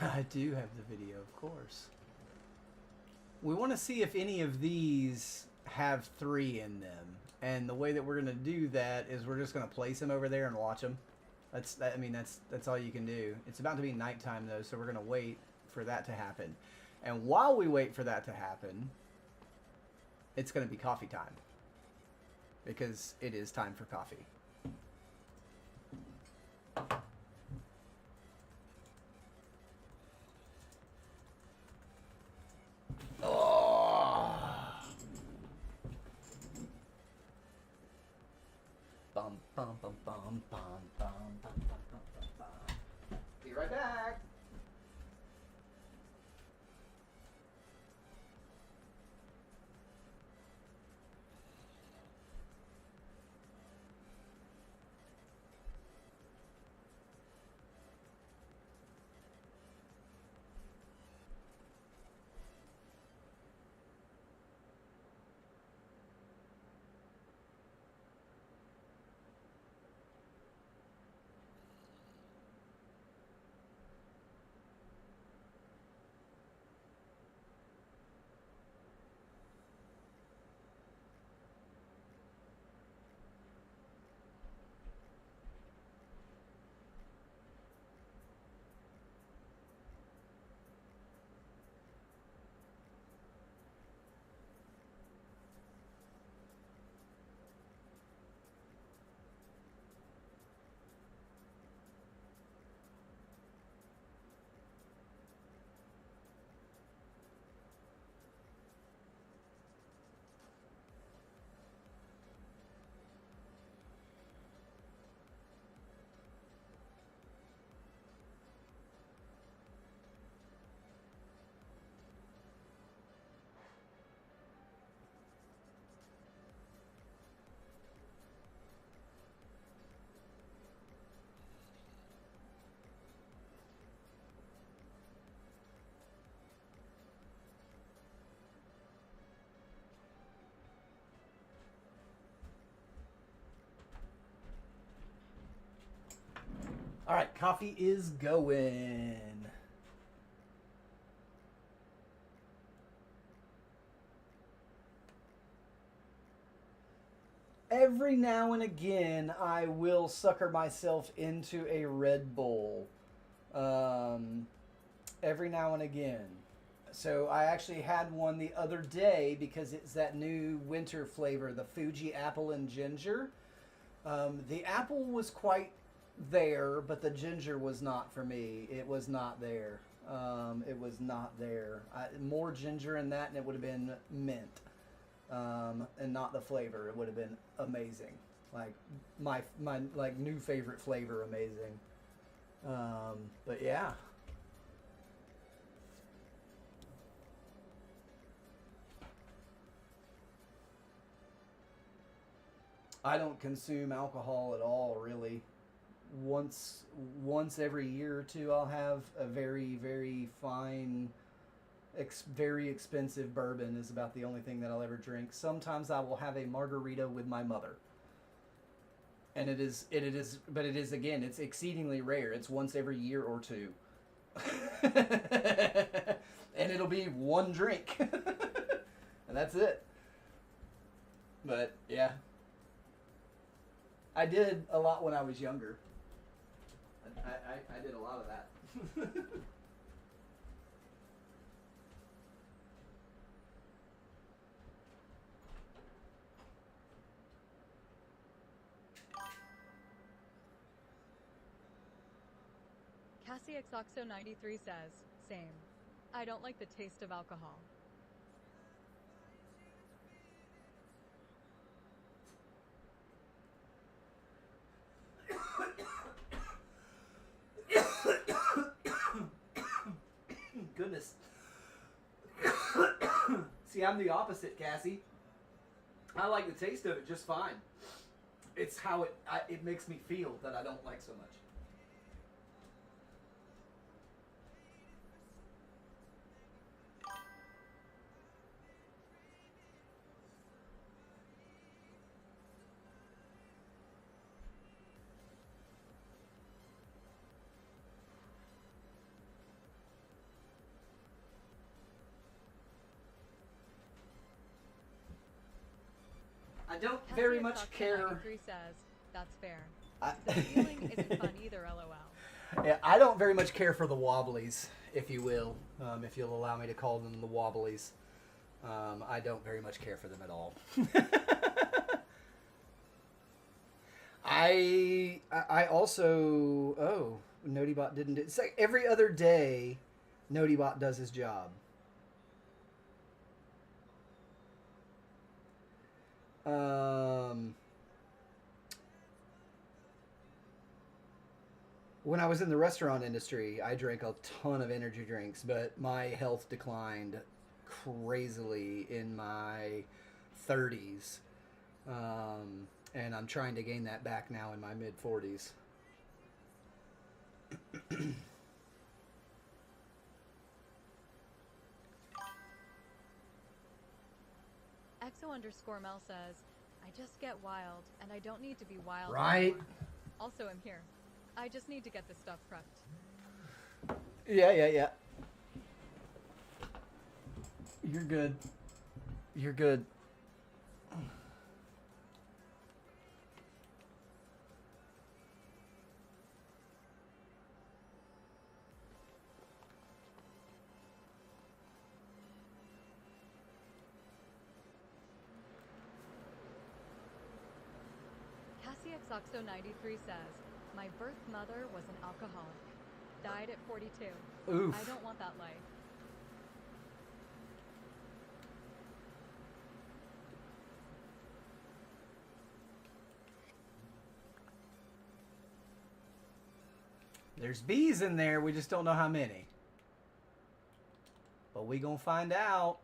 I do have the video, of course. We want to see if any of these have 3 in them. And the way that we're going to do that is we're just going to place them over there and watch them. That's all you can do. It's about to be nighttime, though, so we're going to wait for that to happen. And while we wait for that to happen, it's going to be coffee time, because it is time for coffee. Oh. Bum, bum, bum, bum, bum, bum, bum, bum, bum, bum. Be right back. All right, coffee is going. every now and again, I will sucker myself into a Red Bull. Um, every now and again. So I actually had one the other day because it's that new winter flavor, the Fuji apple and ginger. The apple was quite there, but the ginger was not for me. It was not there. It was not there. More ginger in that, and it would have been mint, and not the flavor. It would have been amazing, like my like new favorite flavor, amazing. But yeah, I don't consume alcohol at all, really. Once once every year or two, I'll have a very fine, very expensive bourbon. Is about the only thing that I'll ever drink. Sometimes I will have a margarita with my mother, and but it is again, it's exceedingly rare. It's once every year or two, and it'll be one drink, and that's it. But yeah, I did a lot when I was younger. I did a lot of that. Cassie Xoxo 93 says, same. I don't like the taste of alcohol. Goodness. See, I'm the opposite, Cassie. I like the taste of it just fine. It's how it makes me feel that I don't like so much. I don't very much care. 93 says, that's fair. I, The feeling isn't fun either, lol. yeah, I don't very much care for the wobblies, if you will, if you'll allow me to call them the wobblies. I don't very much care for them at all. I also Notibot didn't do it's like every other day Notibot does his job. Um, when I was in the restaurant industry, I drank a ton of energy drinks, but my health declined crazily in my 30s. And I'm trying to gain that back now in my mid 40s. Exo underscore Mel says, I just get wild, and I don't need to be wild Right? anymore. Also, I'm here. I just need to get this stuff prepped. Yeah. You're good. You're good. Cassie Xoxo 93 says, my birth mother was an alcoholic. Died at 42. Oof. I don't want that life. There's bees in there. We just don't know how many. But we gonna find out.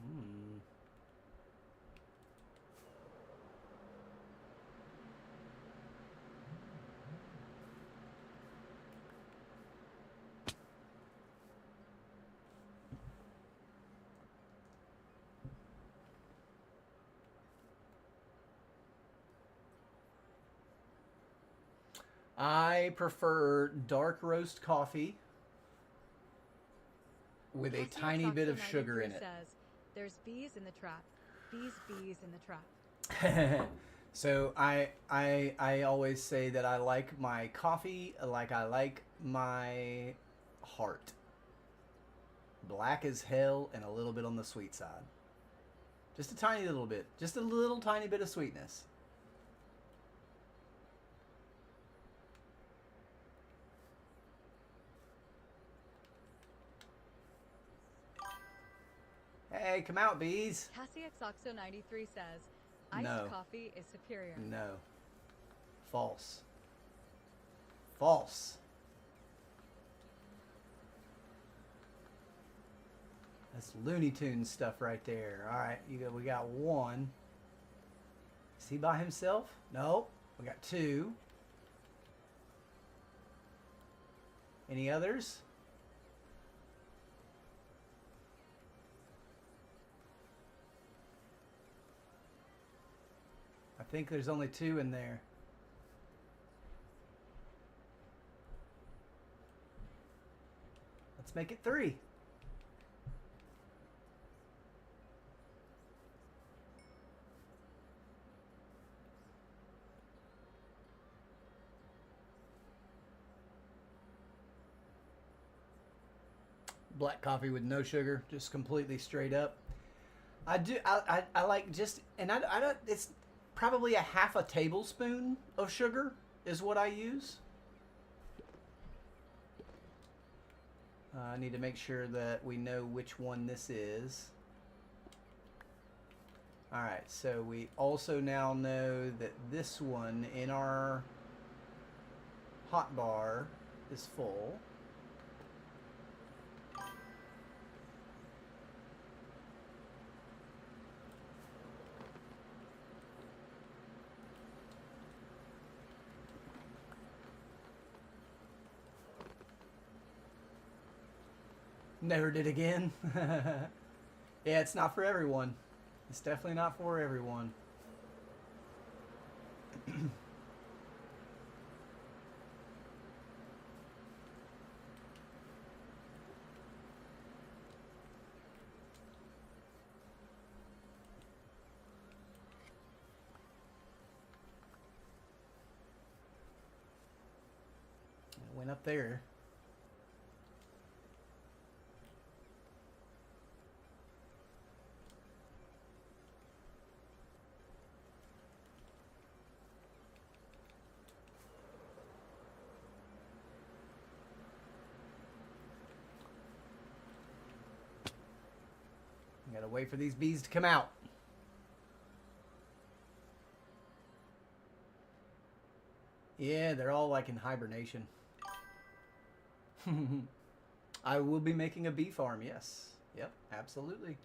Hmm. I prefer dark roast coffee with a Cassie tiny bit of Xoxo sugar in 93 it. says, There's bees in the trap. Bees in the trap. So I always say that I like my coffee like I like my heart. Black as hell and a little bit on the sweet side. Just a tiny little bit. Just a little tiny bit of sweetness. Hey, come out, bees. CassieXOxo93 says, iced No. coffee is superior. No. False. False. That's Looney Tunes stuff right there. All right, we got one. Is he by himself? No. We got two. Any others? I think there's only two in there. Let's make it three. Black coffee with no sugar, just completely straight up. I like just, and I don't, it's probably a half a tablespoon of sugar is what I use. I need to make sure that we know which one this is. Alright, so we also now know that this one in our hot bar is full. Never did again. Yeah, it's not for everyone. It's definitely not for everyone. It went up there. Gotta wait for these bees to come out. Yeah, they're all like in hibernation. I will be making a bee farm, yes. Yep, absolutely.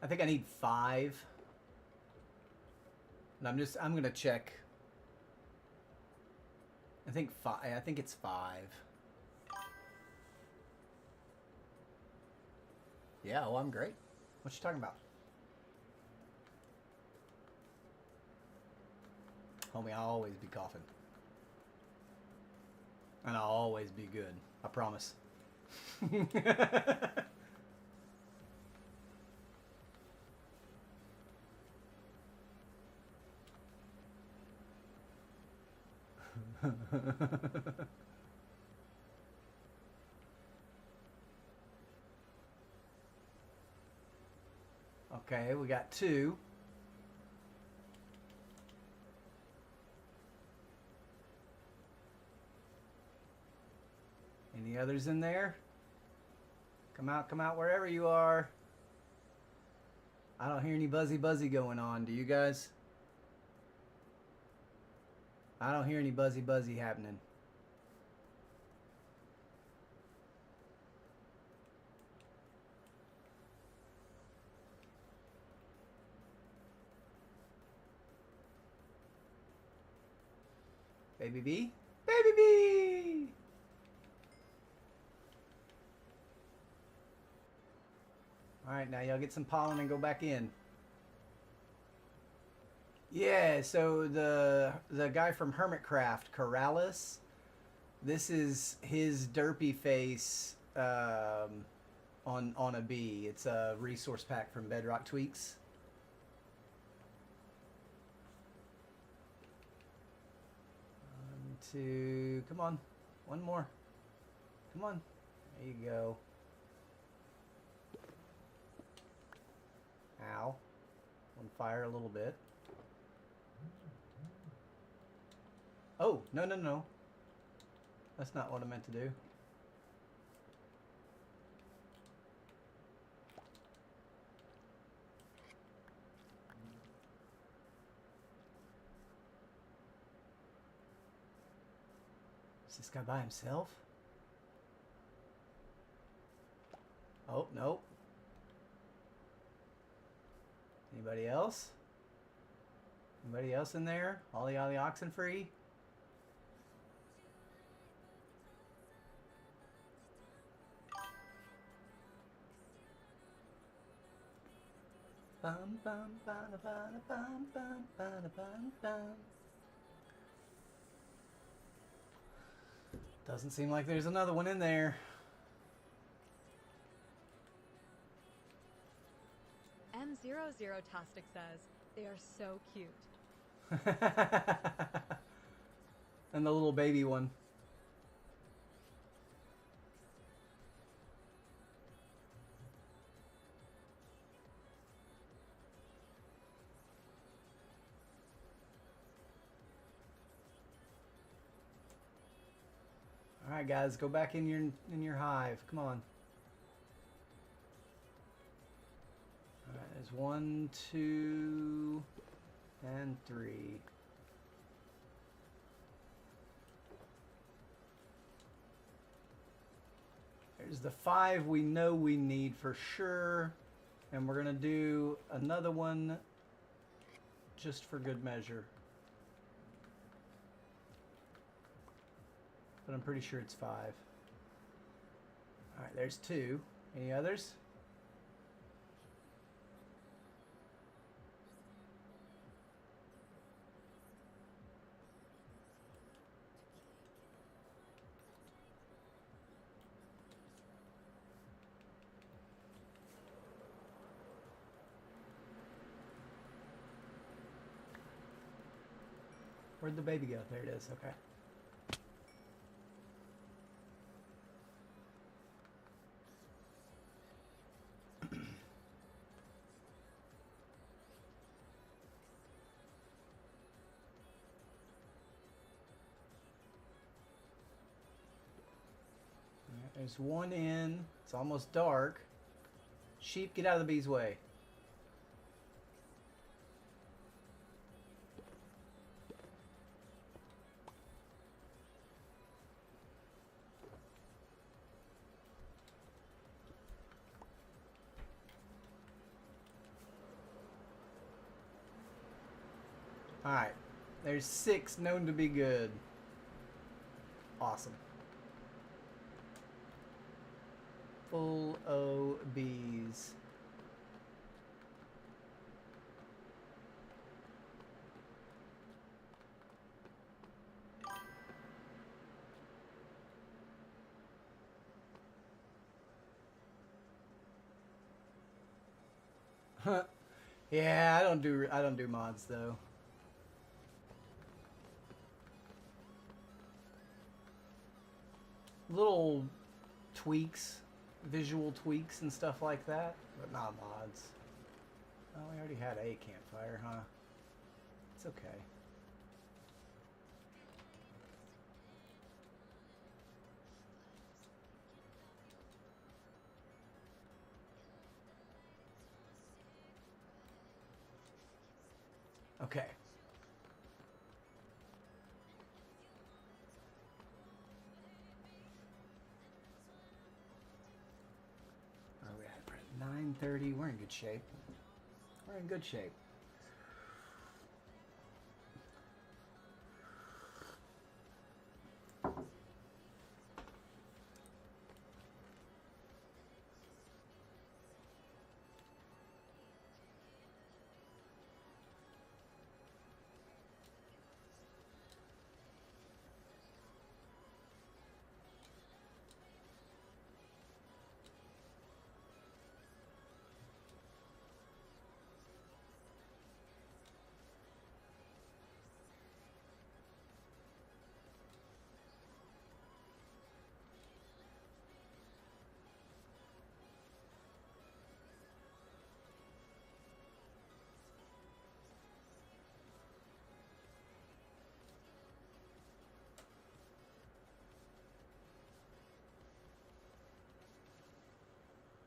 I think I need 5. And I'm gonna check. I think it's 5. Yeah, oh, I'm great. What you talking about? Homie, I'll always be coughing. And I'll always be good. I promise. Okay, we got 2. Any others in there? Come out wherever you are. I don't hear any buzzy going on. Do you guys? I don't hear any buzzy happening. Baby bee. Baby bee! Alright, now y'all get some pollen and go back in. Yeah, so the guy from Hermitcraft, Corrales, this is his derpy face on a bee. It's a resource pack from Bedrock Tweaks. Two, come on, one more. Come on, there you go. Ow, on fire a little bit. Oh, no, no, no. That's not what I meant to do. Is this guy by himself? Oh, nope. Anybody else? Anybody else in there? Ollie Ollie Oxenfree? Bum bum bada bada bum bum bada bum bum. Doesn't seem like there's another one in there. M00 Tastic says, they are so cute. And the little baby one. All right, guys, go back in your hive. Come on. All right, there's 1, 2, and 3. There's the 5 we know we need for sure, and we're gonna do another one just for good measure. But I'm pretty sure it's 5. All right, there's 2. Any others? Where'd the baby go? There it is. Okay. There's one in. It's almost dark. Sheep, get out of the bee's way. Alright. There's 6 known to be good. Awesome. Full O bees. Yeah, I don't do mods though. Little tweaks, visual tweaks and stuff like that, but not mods. Oh, we already had a campfire, huh? It's okay. Okay. Where are we at? We're at 9:30. We're in good shape. We're in good shape.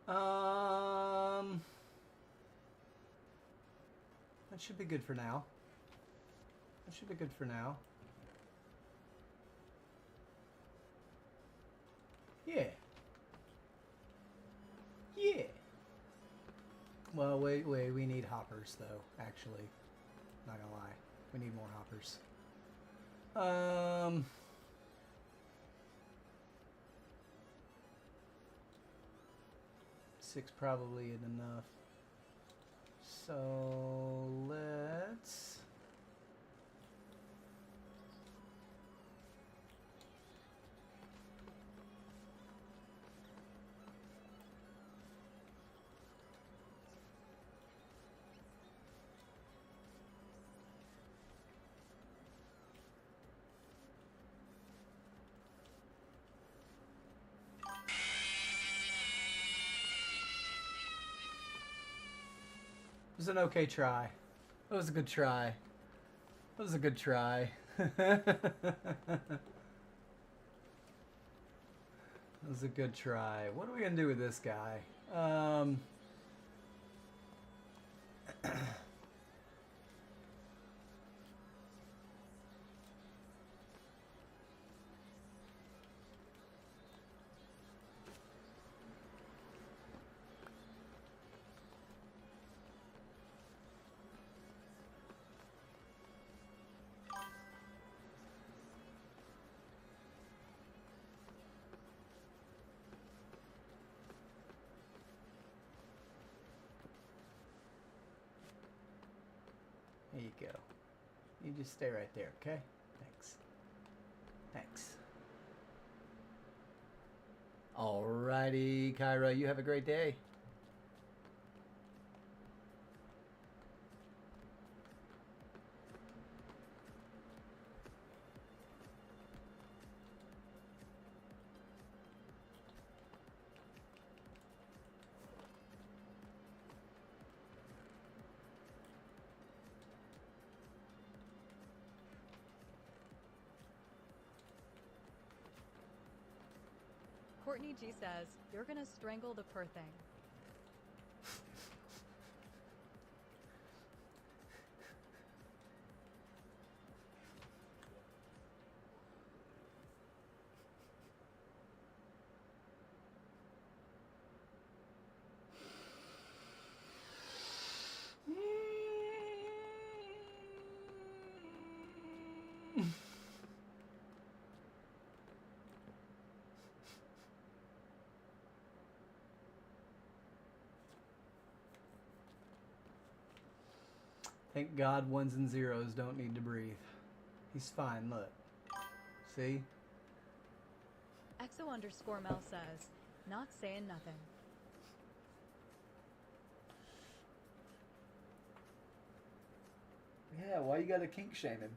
That should be good for now. That should be good for now. Yeah. Yeah. Well, wait, we need hoppers, though, actually. Not gonna lie. We need more hoppers. 6 probably isn't enough. So, let's... It was an okay try. It was a good try. It was a good try. It was a good try. What are we gonna do with this guy? There you go. You just stay right there, okay? Thanks. Thanks. Alrighty, Kyra, you have a great day. Courtney G says, you're gonna strangle the poor thing. Thank God ones and zeros don't need to breathe. He's fine, look. See? EXO_Mel says, not saying nothing. Yeah, why you gotta kink shame him?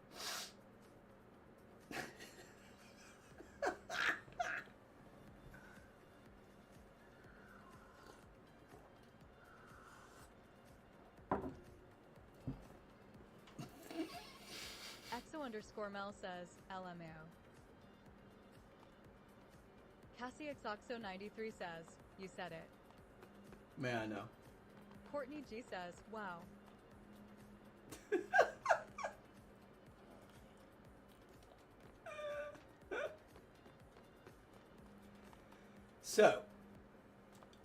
EXO_Mel says, LMAO. CassieXoxo93 says, you said it. Man, I know. Courtney G says, wow. So,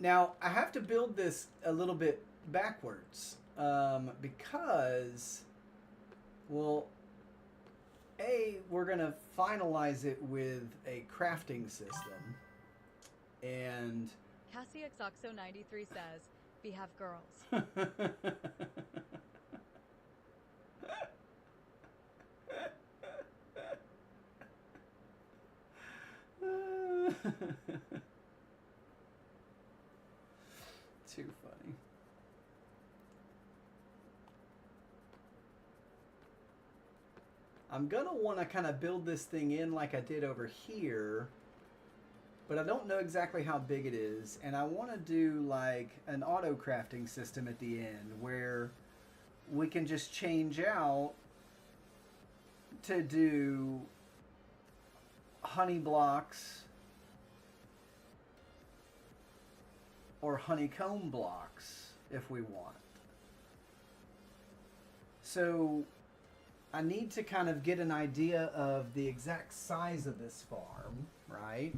now I have to build this a little bit backwards because, well, we're going to finalize it with a crafting system. And CassieXoxo93 says, we have girls. Too funny. I'm gonna want to kind of build this thing in like I did over here, but I don't know exactly how big it is, and I want to do like an auto crafting system at the end where we can just change out to do honey blocks or honeycomb blocks if we want. So I need to kind of get an idea of the exact size of this farm, right?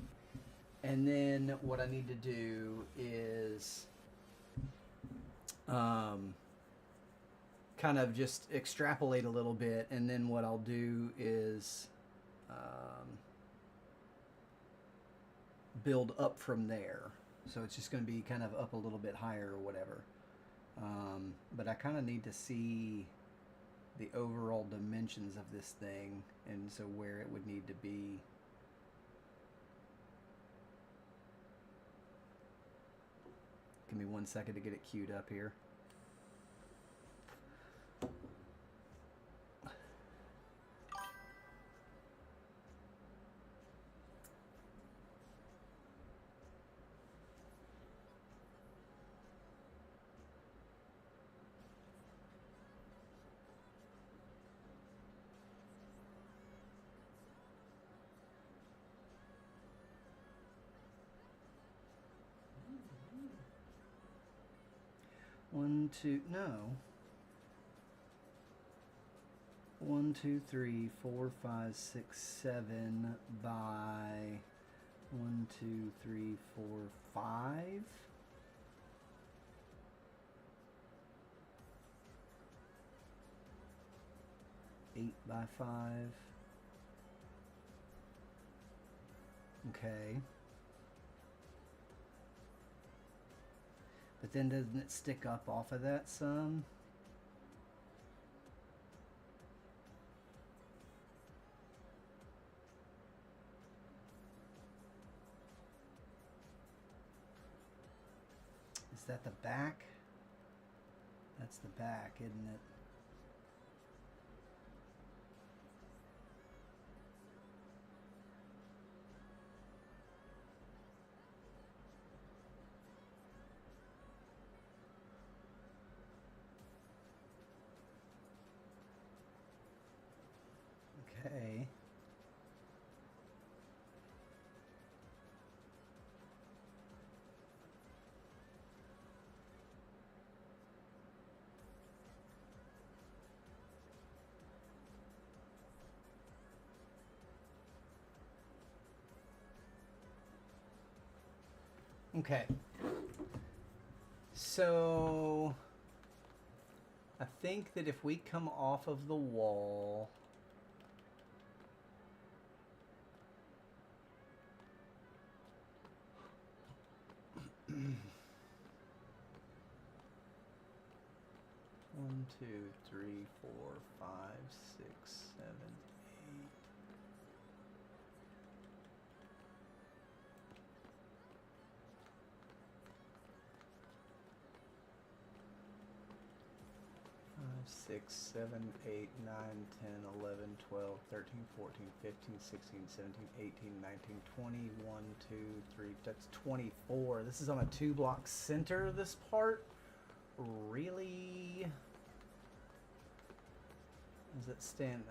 And then what I need to do is kind of just extrapolate a little bit, and then what I'll do is build up from there. So it's just going to be kind of up a little bit higher or whatever. But I kind of need to see the overall dimensions of this thing, and so where it would need to be. Give me 1 second to get it queued up here. One, two, no. 1, 2, 3, 4, 5, 6, 7 by 1, 2, 3, 4, 5. 8 by 5. Okay. But then doesn't it stick up off of that some? Is that the back? That's the back, isn't it? Okay. Okay. So I think that if we come off of the wall, one, two, three, 4, 5, 6, 7, 8. Six, 7, 8, 9, 10, 11, 12, 13, 14, 15, 16, 17, 18, 19, 20, 1, 2, 3, that's 24. This is on a 2-block center, this part. Really? Does it stand?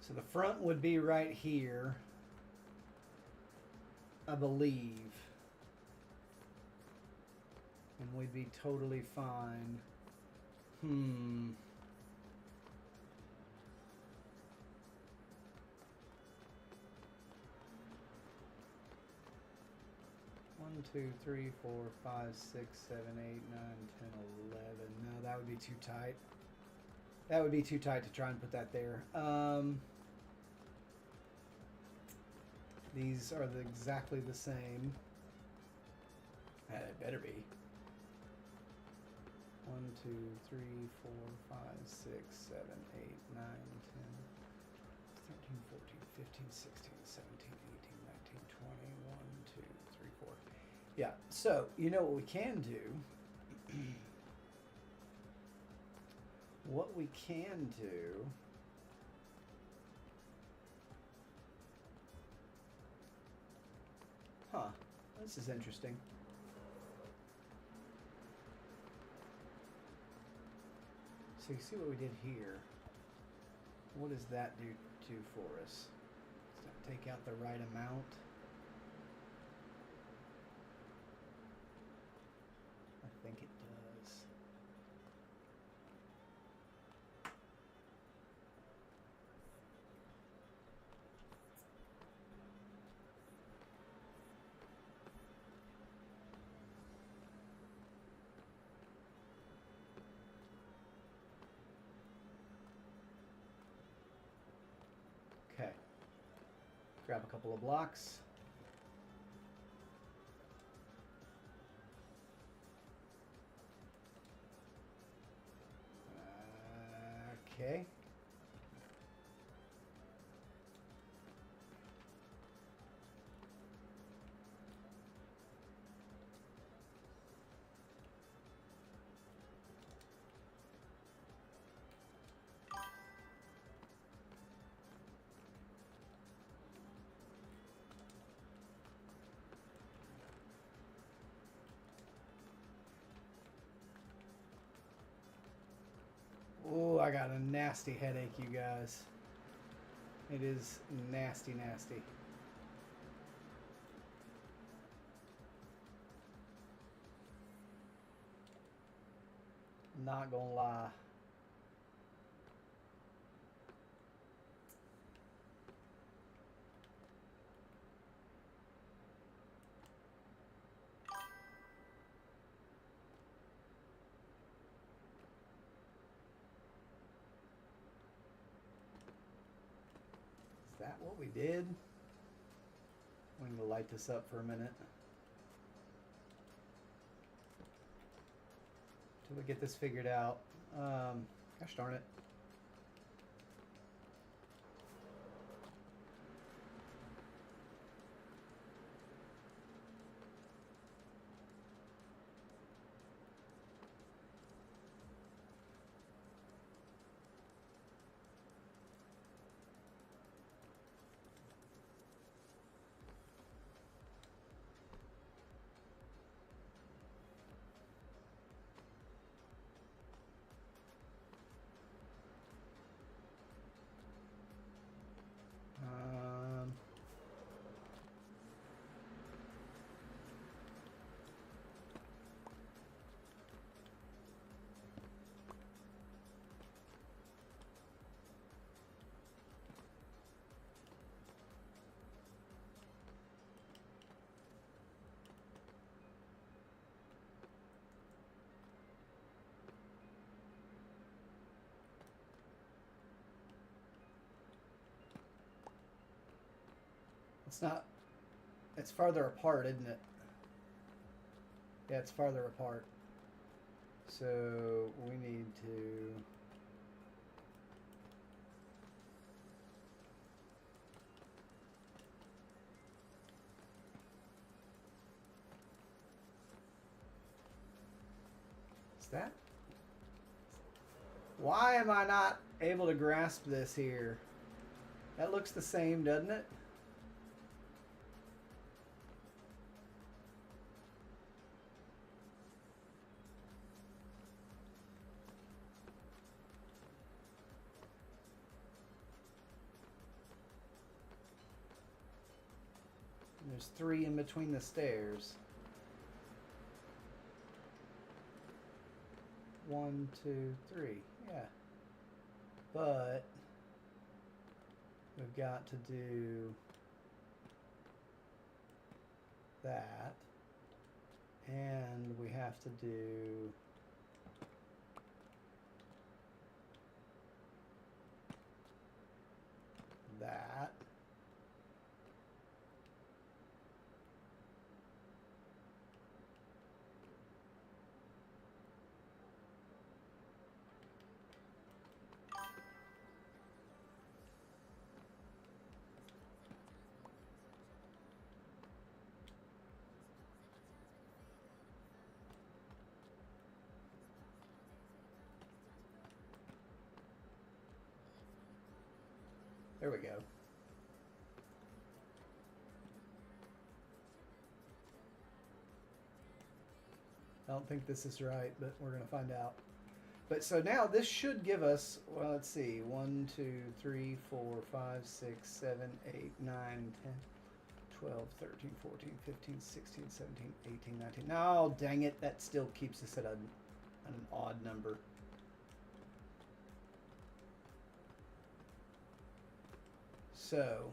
So the front would be right here, I believe. And we'd be totally fine. 1, 2, 3, 4, 5, 6, 7, 8, 9, 10, 11. No, that would be too tight. That would be too tight to try and put that there. These are exactly the same. It better be. 1, 2, 3, 4, 5, 6, 7, 8, 9, 10, 13, 14, 15, 16, 17, 18, 19, 20, 1, 2, 3, 4. Yeah, so you know what we can do? What we can do this is interesting. So you see what we did here. What does that do for us? Does that take out the right amount? I think it does. Okay. Grab a couple of blocks. Okay. Oh, I got a nasty headache, you guys. It is nasty, nasty. Not gonna lie. Is that what we did? We need to light this up for a minute. Till we get this figured out. Gosh darn it. It's not. It's farther apart, isn't it? Yeah, it's farther apart. So we need to. Is that? Why am I not able to grasp this here? That looks the same, doesn't it? There's 3 in between the stairs. 1, 2, 3. Yeah. But we've got to do that. And we have to do that. There we go. I don't think this is right, but we're going to find out. But so now this should give us, well, let's see, 1, 2, 3, 4, 5, 6, 7, 8, 9, 10, 12, 13, 14, 15, 16, 17, 18, 19. No, dang it, that still keeps us at an odd number. So,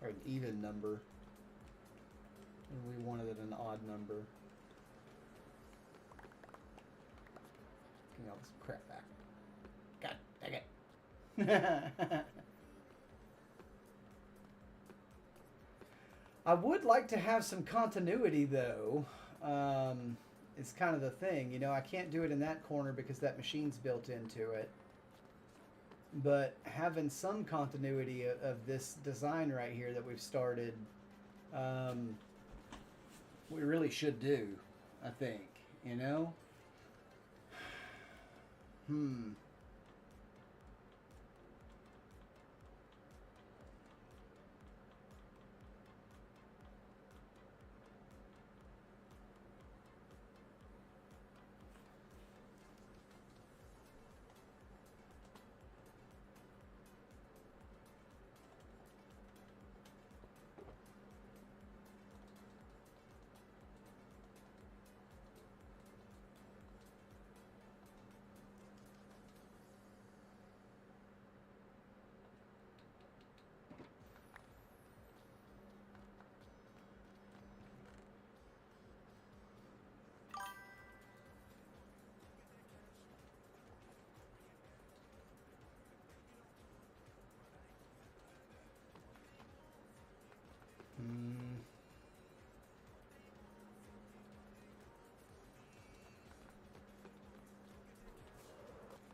or an even number, and we wanted an odd number. Give me all this crap back. God dang it. I would like to have some continuity, though. It's kind of the thing. You know, I can't do it in that corner because that machine's built into it. But having some continuity of this design right here that we've started, we really should do, I think. You know?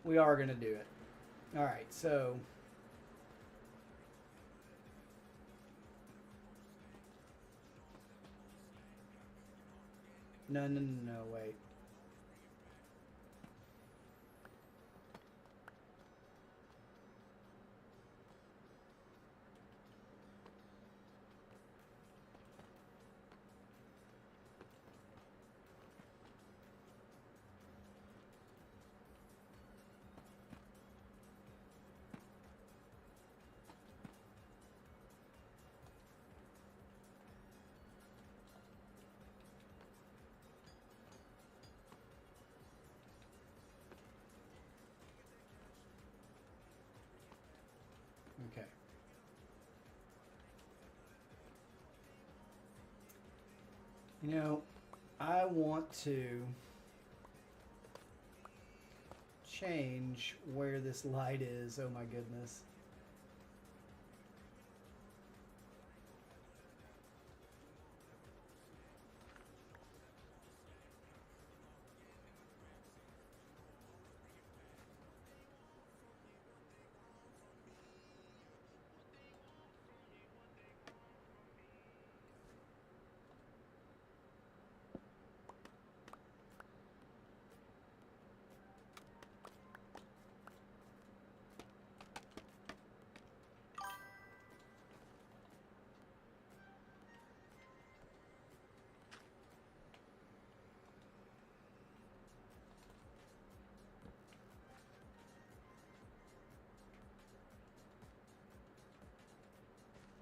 We are going to do it. All right, so no, wait. Okay. You know, I want to change where this light is. Oh my goodness.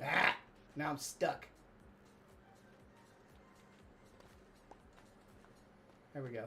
Ah! Now I'm stuck. There we go.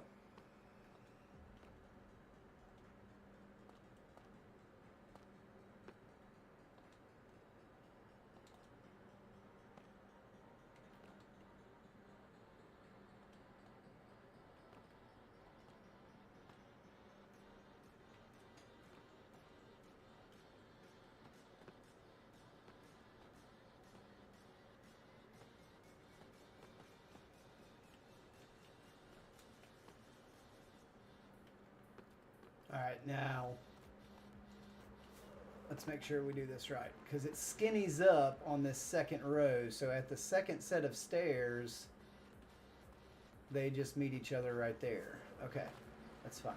All right, now Let's make sure we do this right, because it skinnies up on this second row. So at the second set of stairs, they just meet each other right there. Okay, that's fine.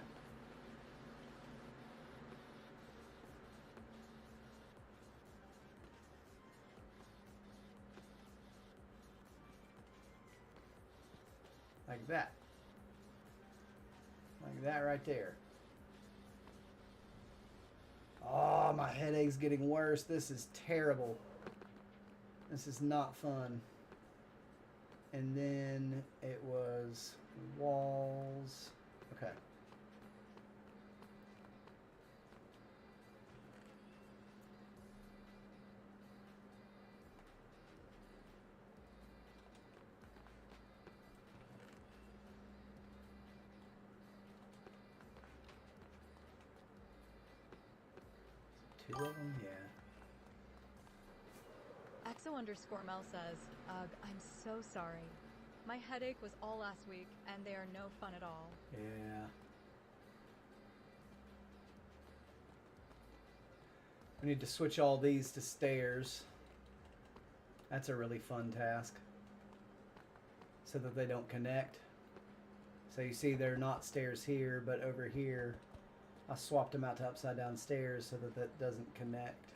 Like that. Like that right there. Oh, my headache's getting worse. This is terrible. This is not fun. And then it was walls. Okay. Two of them, yeah. EXO_Mel says, Ugh, I'm so sorry. My headache was all last week, and they are no fun at all. Yeah. We need to switch all these to stairs. That's a really fun task. So that they don't connect. So you see they're not stairs here, but over here, I swapped them out to upside down stairs so that that doesn't connect.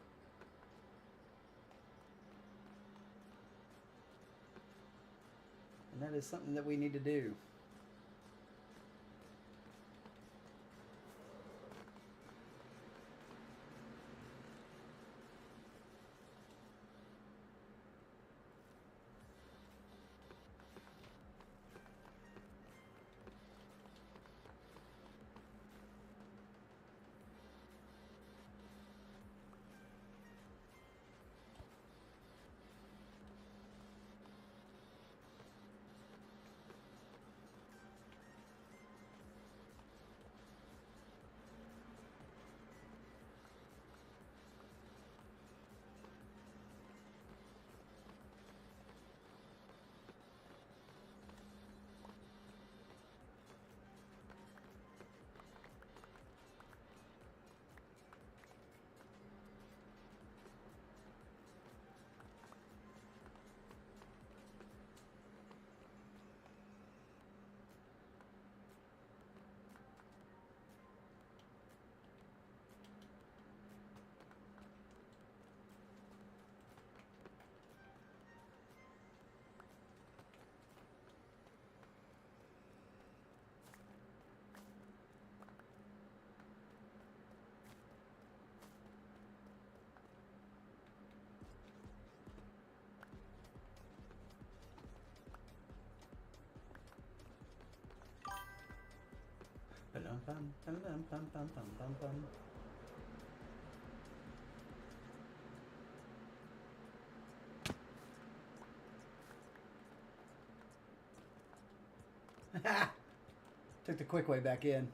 And that is something that we need to do. Took the quick way back in.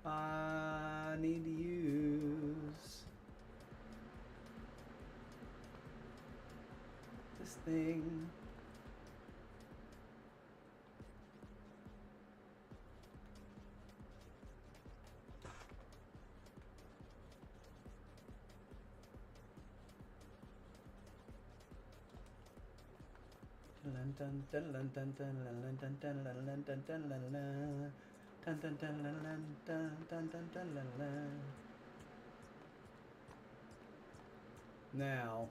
I need to use this thing. Now,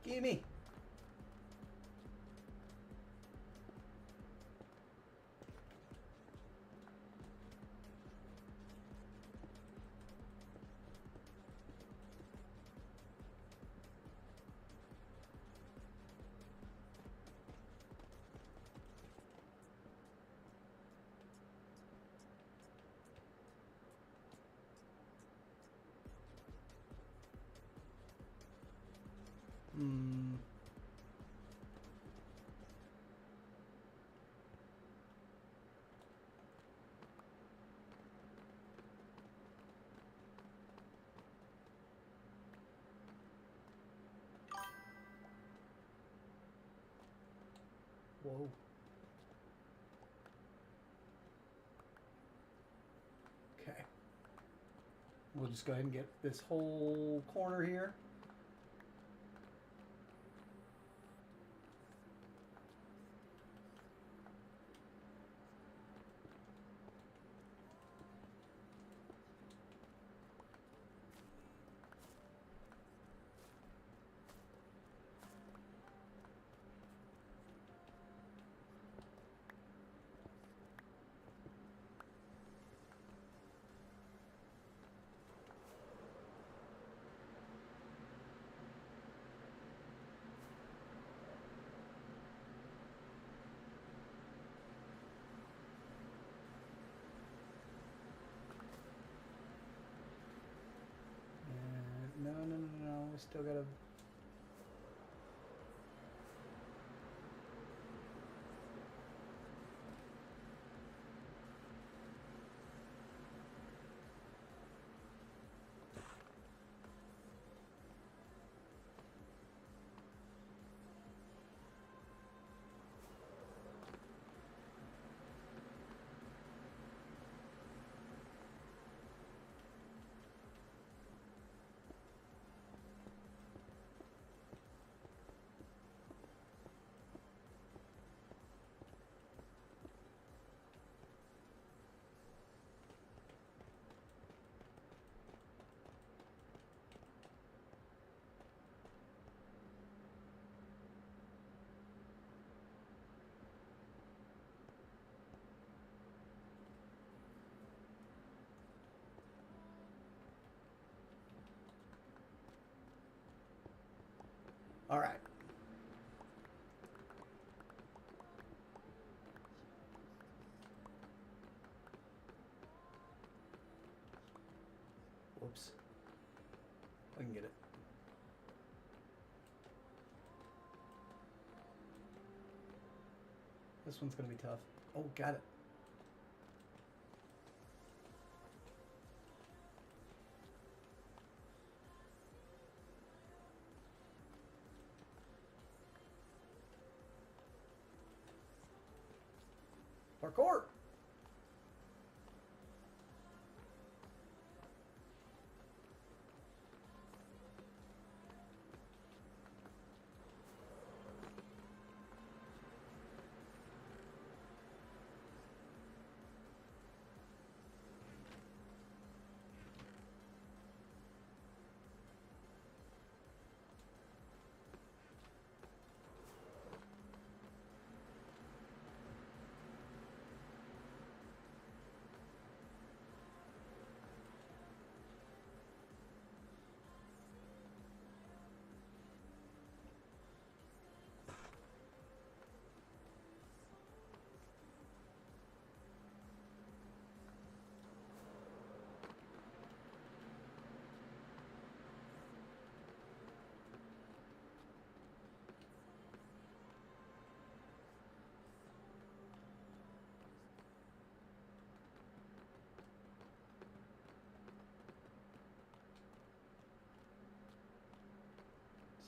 Gimme. Hmm. Whoa. Okay. We'll just go ahead and get this whole corner here. No. We still gotta. All right. Whoops. I can get it. This one's gonna be tough. Oh, got it. Parkour.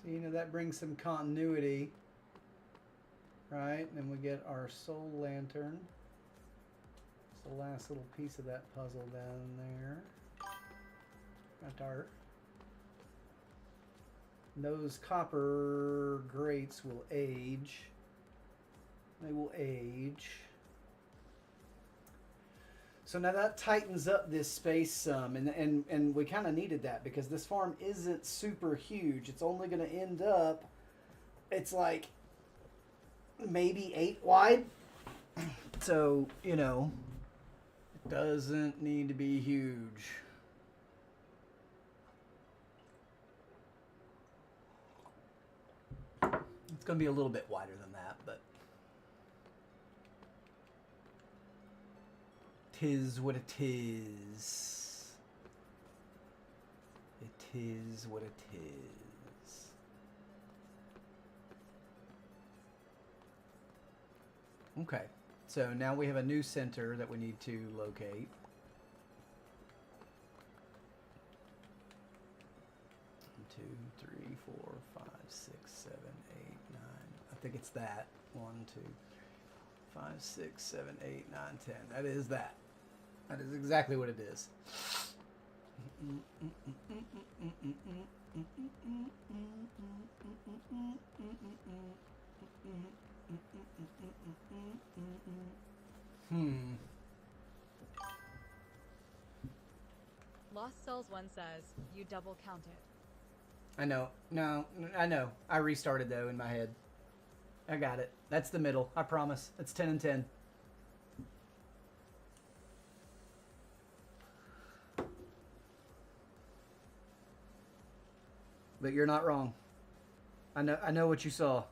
So, that brings some continuity, right? And then we get our soul lantern. It's the last little piece of that puzzle down there. Got our... Those copper grates will age. They will age. So now that tightens up this space some, and we kind of needed that because this farm isn't super huge. It's only going to end up it's like maybe 8 wide. So, you know, it doesn't need to be huge. It's going to be a little bit wider than that, but tis what it is. It is what it is. Okay, so now we have a new center that we need to locate. Two, three, four, five, six, 7, 8, 9. I think it's that. 1, 2, 5, 6, 7, 8, 9, 10. That is that. That is exactly what it is. Lost Cells 1 says, you double counted. I know. No, I know. I restarted though in my head. I got it. That's the middle. I promise. It's 10 and 10. But you're not wrong. I know what you saw.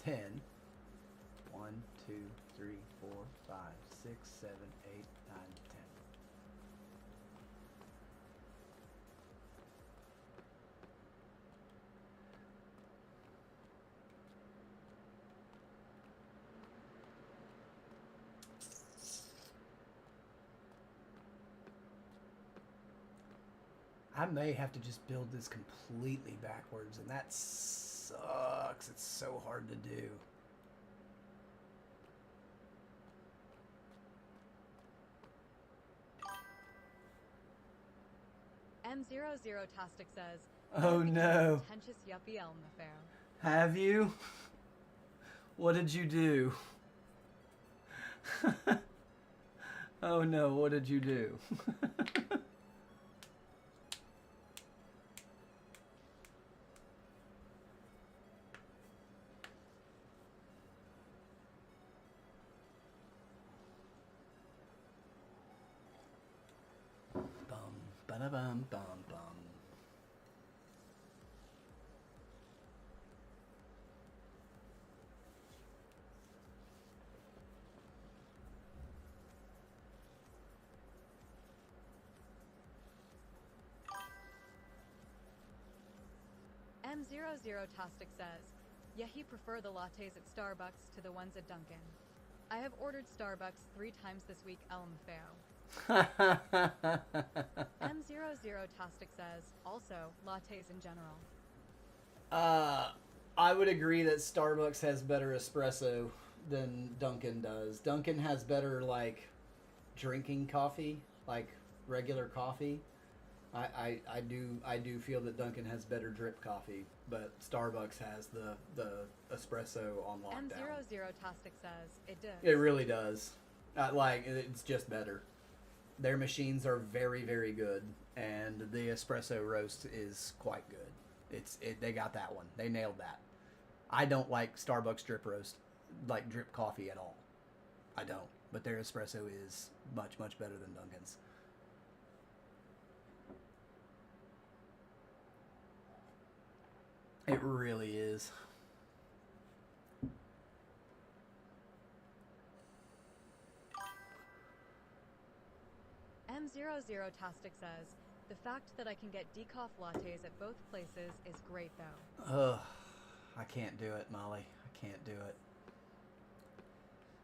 Ten. 1, 2, 3, 4, 5, 6, 7, 8, 9, 10. I may have to just build this completely backwards, and that sucks. It's so hard to do. M00 Tastic says, Oh no. Contentious yuppie elm affair. Have you? What did you do? Oh no, what did you do? Bum, ba-da-bum, bum, bum. M00 Tastic says, yeah, he prefer the lattes at Starbucks to the ones at Dunkin'. I have ordered Starbucks 3 times this week, LMFAO. M00 Tastic says, also, lattes in general. I would agree that Starbucks has better espresso than Dunkin' does. Dunkin' has better, like, drinking coffee, like regular coffee. I do feel that Dunkin' has better drip coffee, but Starbucks has the espresso on lockdown. M00 Tastic says, it does. It really does. It's just better. Their machines are very, very good, and the espresso roast is quite good. They got that one. They nailed that. I don't like Starbucks drip roast, like drip coffee at all. I don't. But their espresso is much, much better than Dunkin's. It really is. M00 Tastic says, the fact that I can get decaf lattes at both places is great though. Ugh, I can't do it, Molly. I can't do it.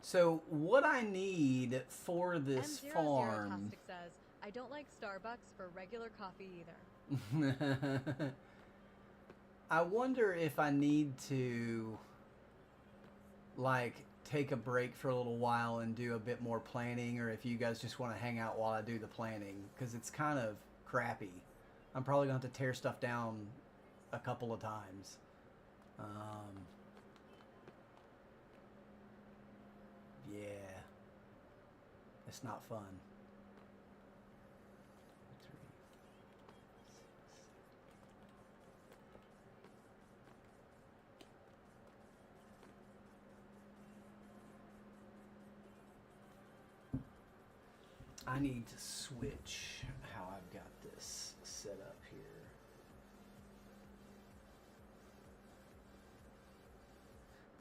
So what I need for this M00 farm... Tastic says, I don't like Starbucks for regular coffee either. I wonder if I need to, like, take a break for a little while and do a bit more planning, or if you guys just want to hang out while I do the planning, because it's kind of crappy. I'm probably going to have to tear stuff down a couple of times. It's not fun. I need to switch how I've got this set up here.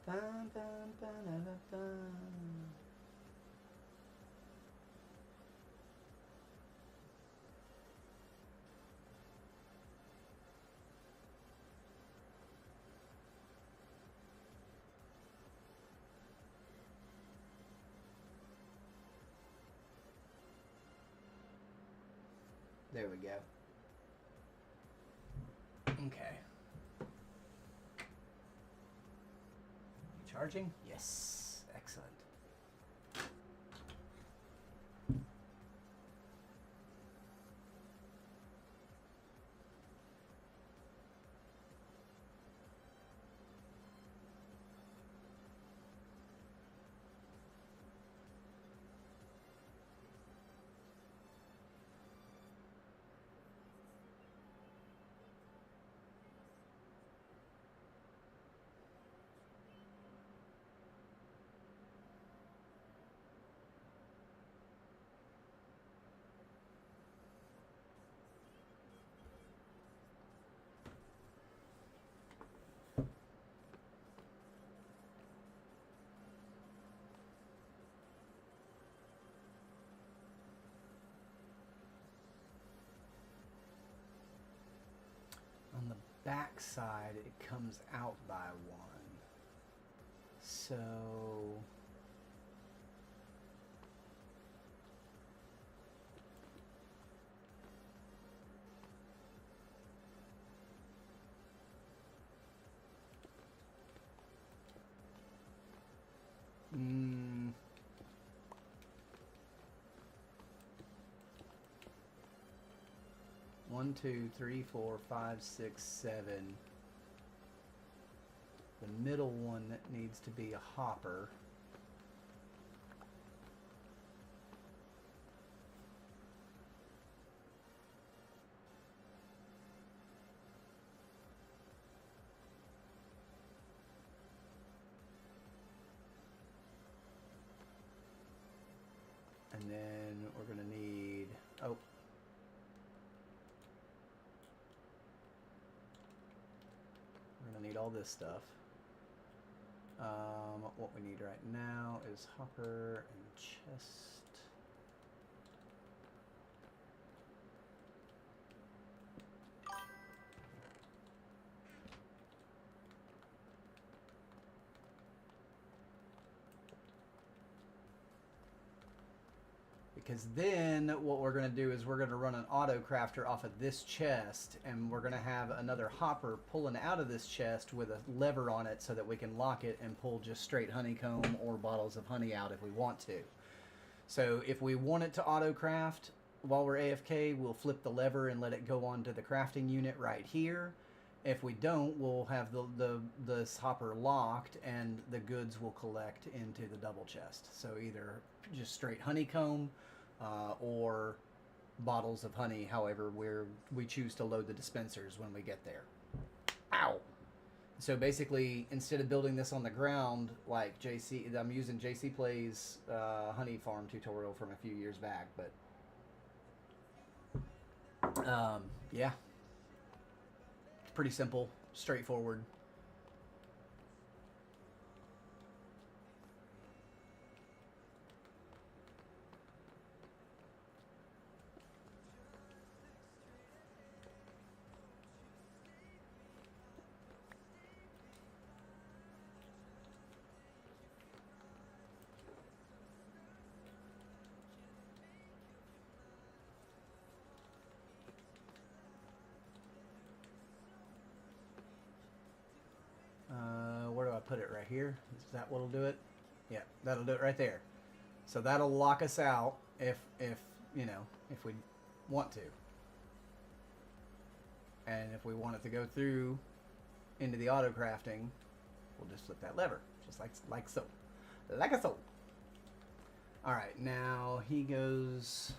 Bum, bum, ba-da-da-bum. There we go. Okay. Charging? Yes. Excellent. On the back side, it comes out by one. So mm, 1, 2, 3, 4, 5, 6, 7. The middle one that needs to be a hopper. And then we're going to need, oh, we're going to need all this stuff. What we need right now is hopper and chest. Because then what we're going to do is we're going to run an auto crafter off of this chest, and we're going to have another hopper pulling out of this chest with a lever on it so that we can lock it and pull just straight honeycomb or bottles of honey out if we want to. So if we want it to auto craft while we're AFK, we'll flip the lever and let it go onto the crafting unit right here. If we don't, we'll have this hopper locked and the goods will collect into the double chest. So either just straight honeycomb or bottles of honey, however we choose to load the dispensers when we get there. Ow! So basically, instead of building this on the ground like JC, I'm using JC Play's honey farm tutorial from a few years back, but yeah. It's pretty simple, straightforward. Where do I put it? Right here? Is that what'll do it? Yeah, that'll do it right there. So that'll lock us out if you know, if we want to. And if we want it to go through into the auto crafting, we'll just flip that lever, just like so. Like so. All right, now he goes.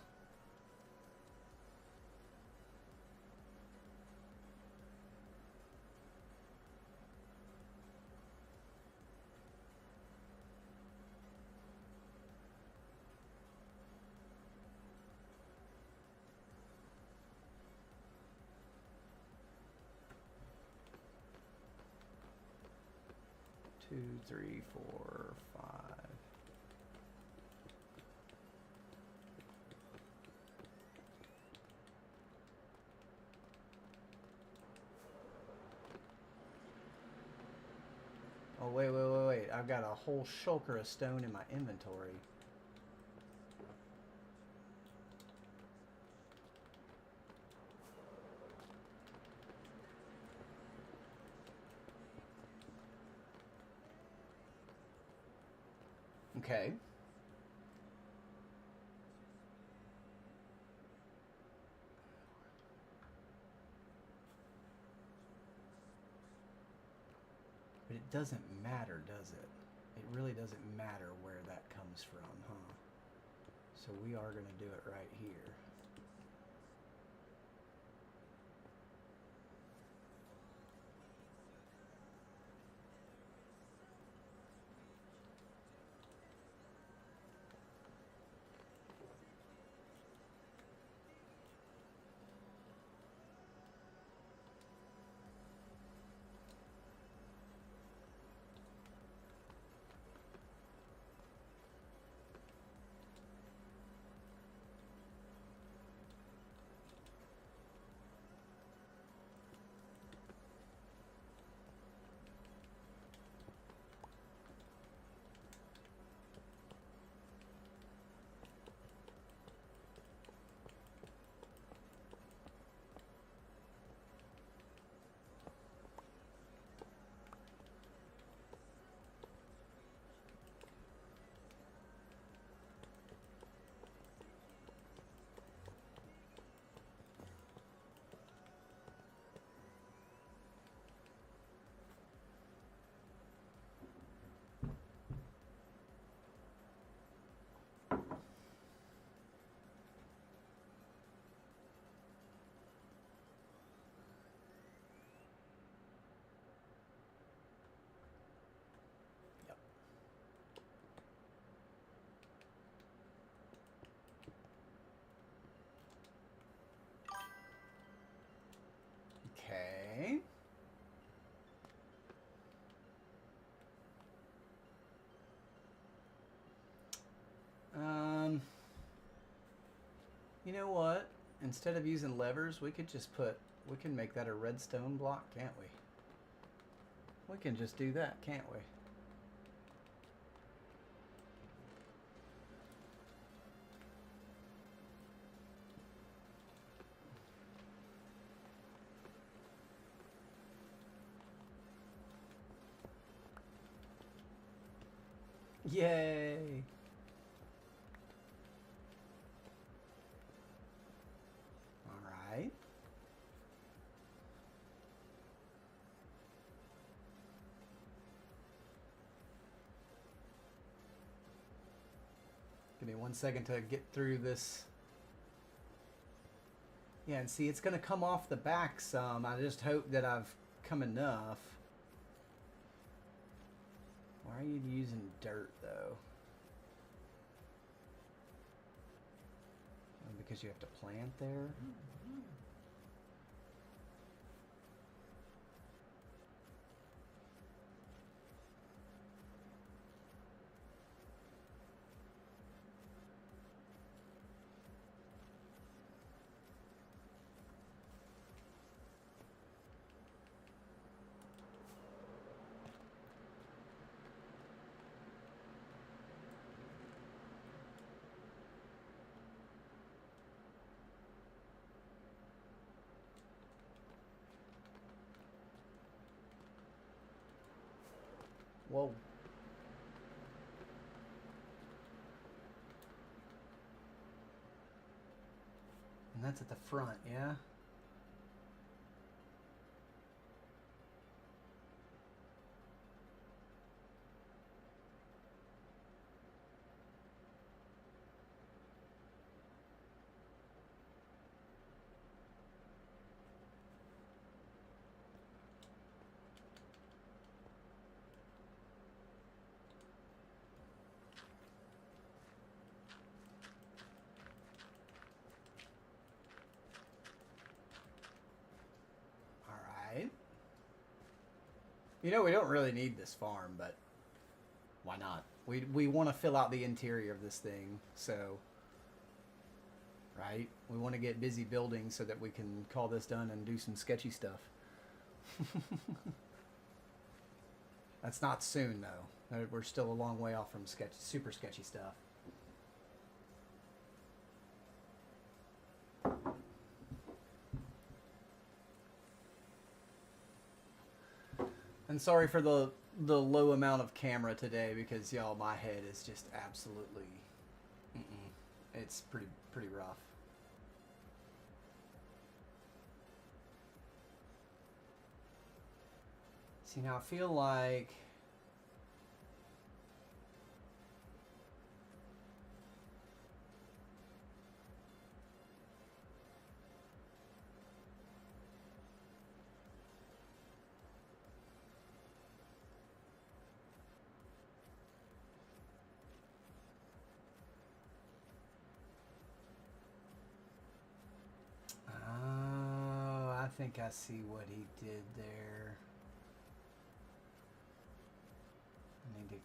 Two, three, four, five. Oh, wait. I've got a whole shulker of stone in my inventory. Okay. But it doesn't matter, does it? It really doesn't matter where that comes from, huh? So we are going to do it right here. Yep. Okay. You know what? Instead of using levers, we could just we can make that a redstone block, can't we? We can just do that, can't we? Yay! All right. Give me 1 second to get through this. Yeah, and see, it's going to come off the back some. I just hope that I've come enough. Why are you using dirt, though? Oh, because you have to plant there? Whoa. And that's at the front, yeah? You know, we don't really need this farm, but why not? We want to fill out the interior of this thing, so right? We want to get busy building so that we can call this done and do some sketchy stuff. That's not soon though. We're still a long way off from super sketchy stuff. And sorry for the low amount of camera today because y'all, my head is just absolutely, it's pretty rough. See, now I feel like I think I see what he did there. I need to.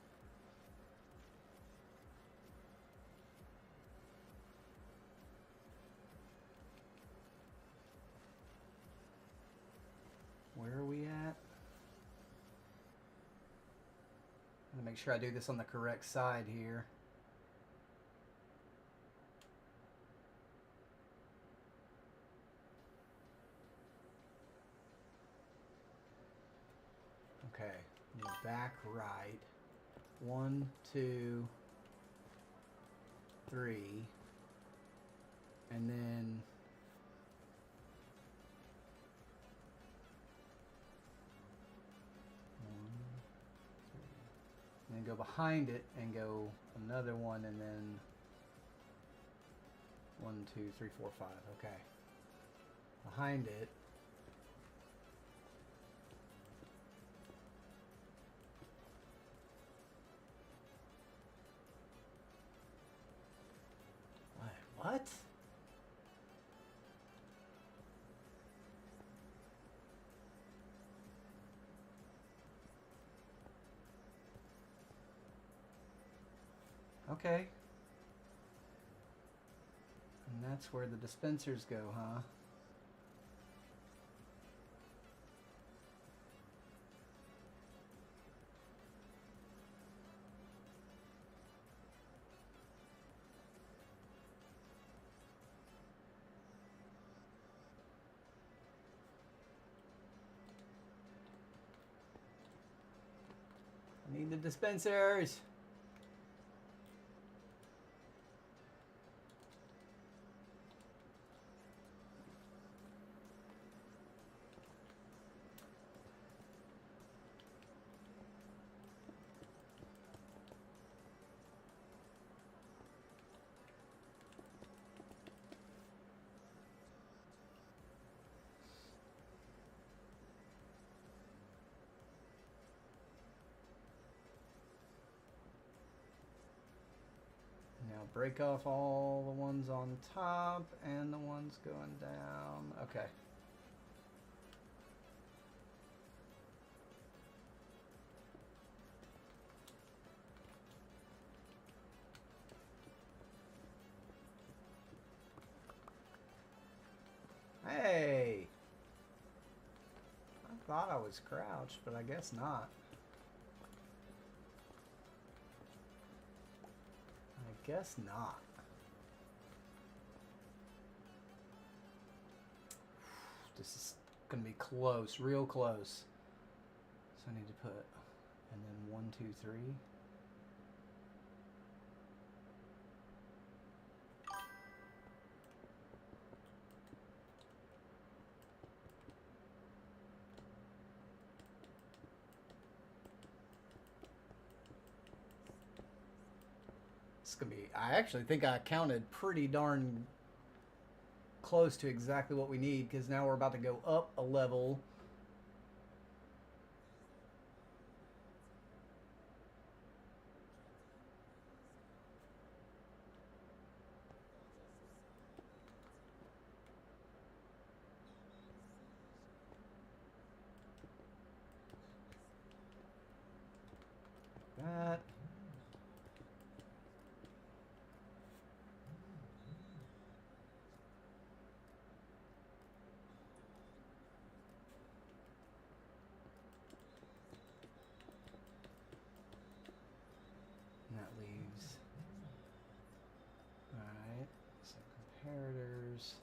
Where are we at? I'm gonna make sure I do this on the correct side here. Okay, back right. 1, 2, 3, and then and then go behind it and go another one, and then 1, 2, 3, 4, 5. Okay, behind it. What? Okay. And that's where the dispensers go, huh? I need the dispensers. Now break off all the ones on top and the ones going down. Okay. Hey! I thought I was crouched, but I guess not. I guess not. This is gonna be close, real close. So I need to put, and then 1, 2, 3. It's gonna be, I actually think I counted pretty darn close to exactly what we need, because now we're about to go up a level. that. And that leaves. Alright, so comparators.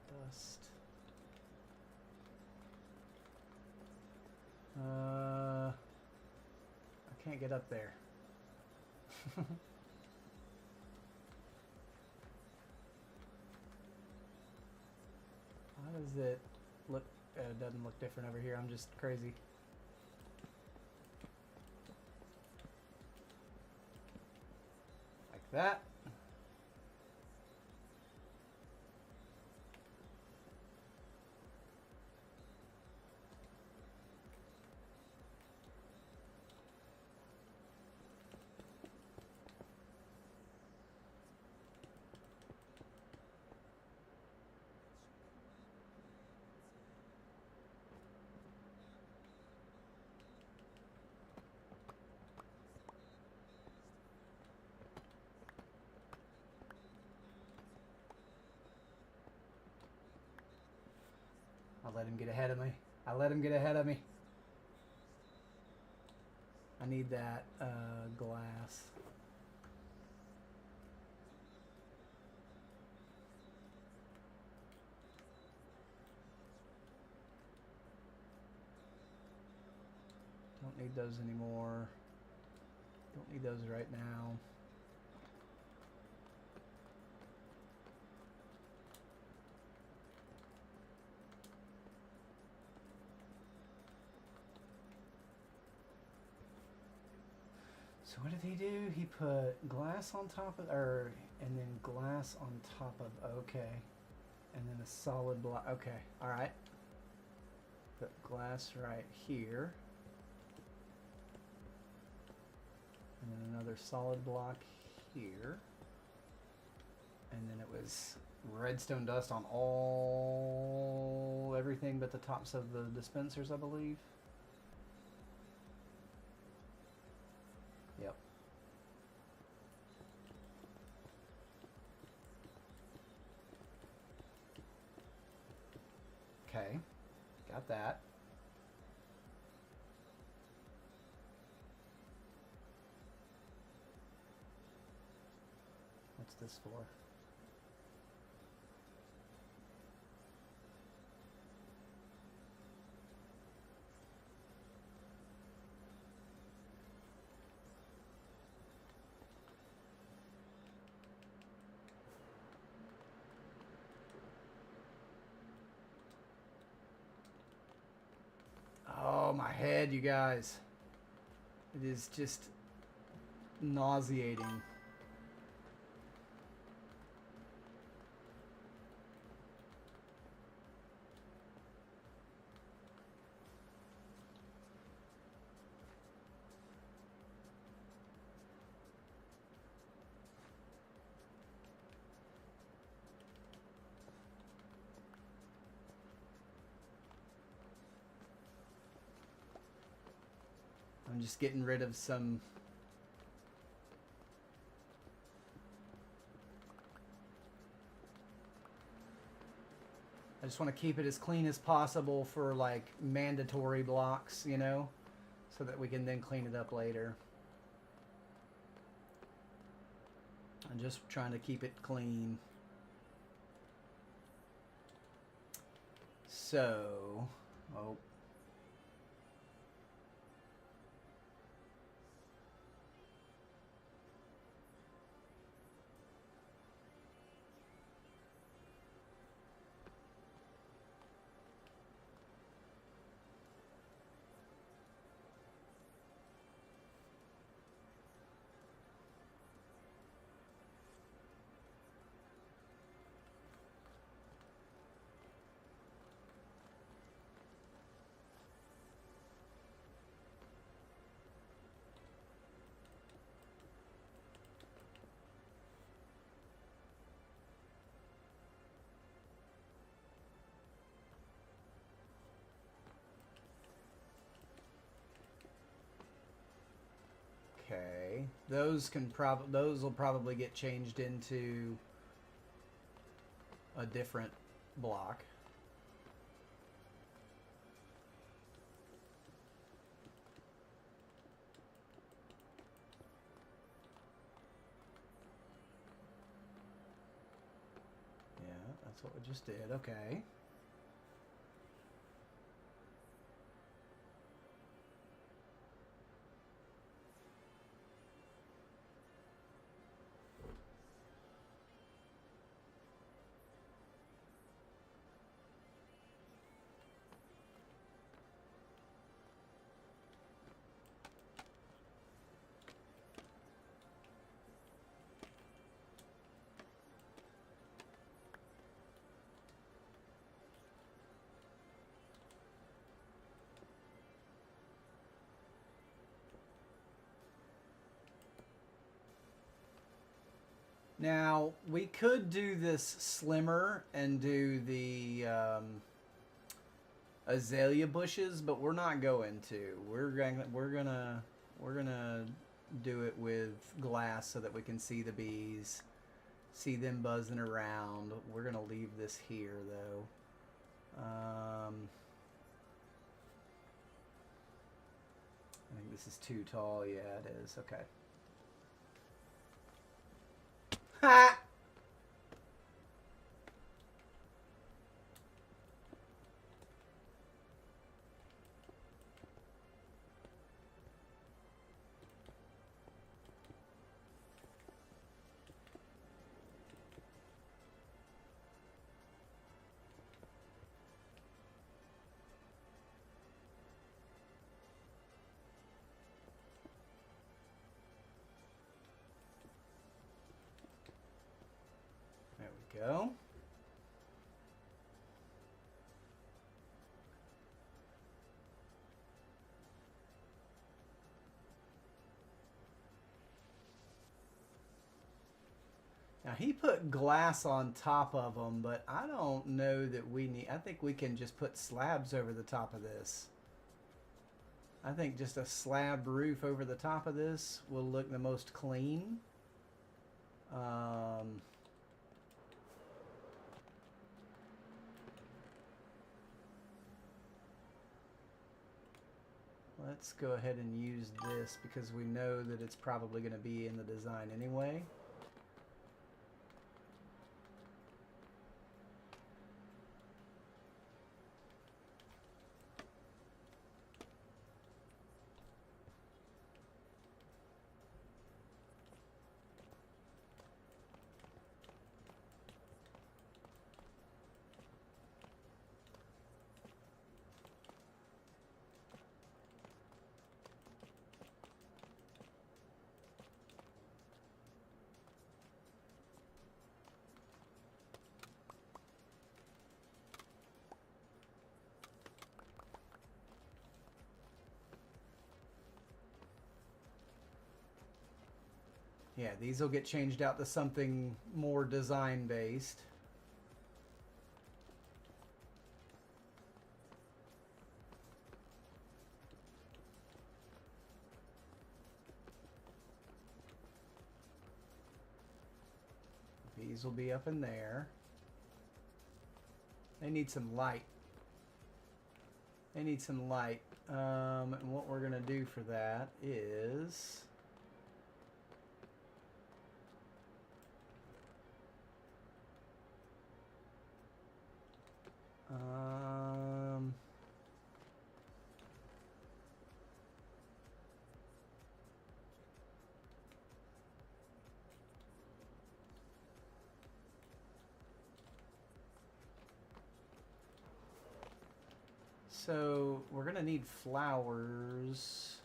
Dust. I can't get up there. Why does it look, it doesn't look different over here, I'm just crazy. Like that. I'll let him get ahead of me. I let him get ahead of me. I need that glass. Don't need those anymore. Don't need those right now. So what did he do? He put glass on top of, and then glass on top of, okay. And then a solid block, okay, all right. Put glass right here. And then another solid block here. And then it was redstone dust on everything but the tops of the dispensers, I believe. Yep. Okay, got that. What's this for? Oh, my head, you guys. It is just nauseating. I'm just getting rid of some. I just want to keep it as clean as possible for like mandatory blocks, you know, so that we can then clean it up later. I'm just trying to keep it clean. So, oh. Okay, those will probably get changed into a different block. Yeah, that's what we just did. Okay. Now, we could do this slimmer and do the azalea bushes, but we're not going to. We're gonna do it with glass so that we can see the bees, see them buzzing around. We're gonna leave this here though. I think this is too tall. Yeah, it is. Okay. Ha! There we go. Now he put glass on top of them, but I don't know that we need. I think we can just put slabs over the top of this. I think just a slab roof over the top of this will look the most clean. Let's go ahead and use this because we know that it's probably going to be in the design anyway. Yeah, these will get changed out to something more design based. These will be up in there. They need some light. They need some light. And what we're going to do for that is... so we're going to need flowers.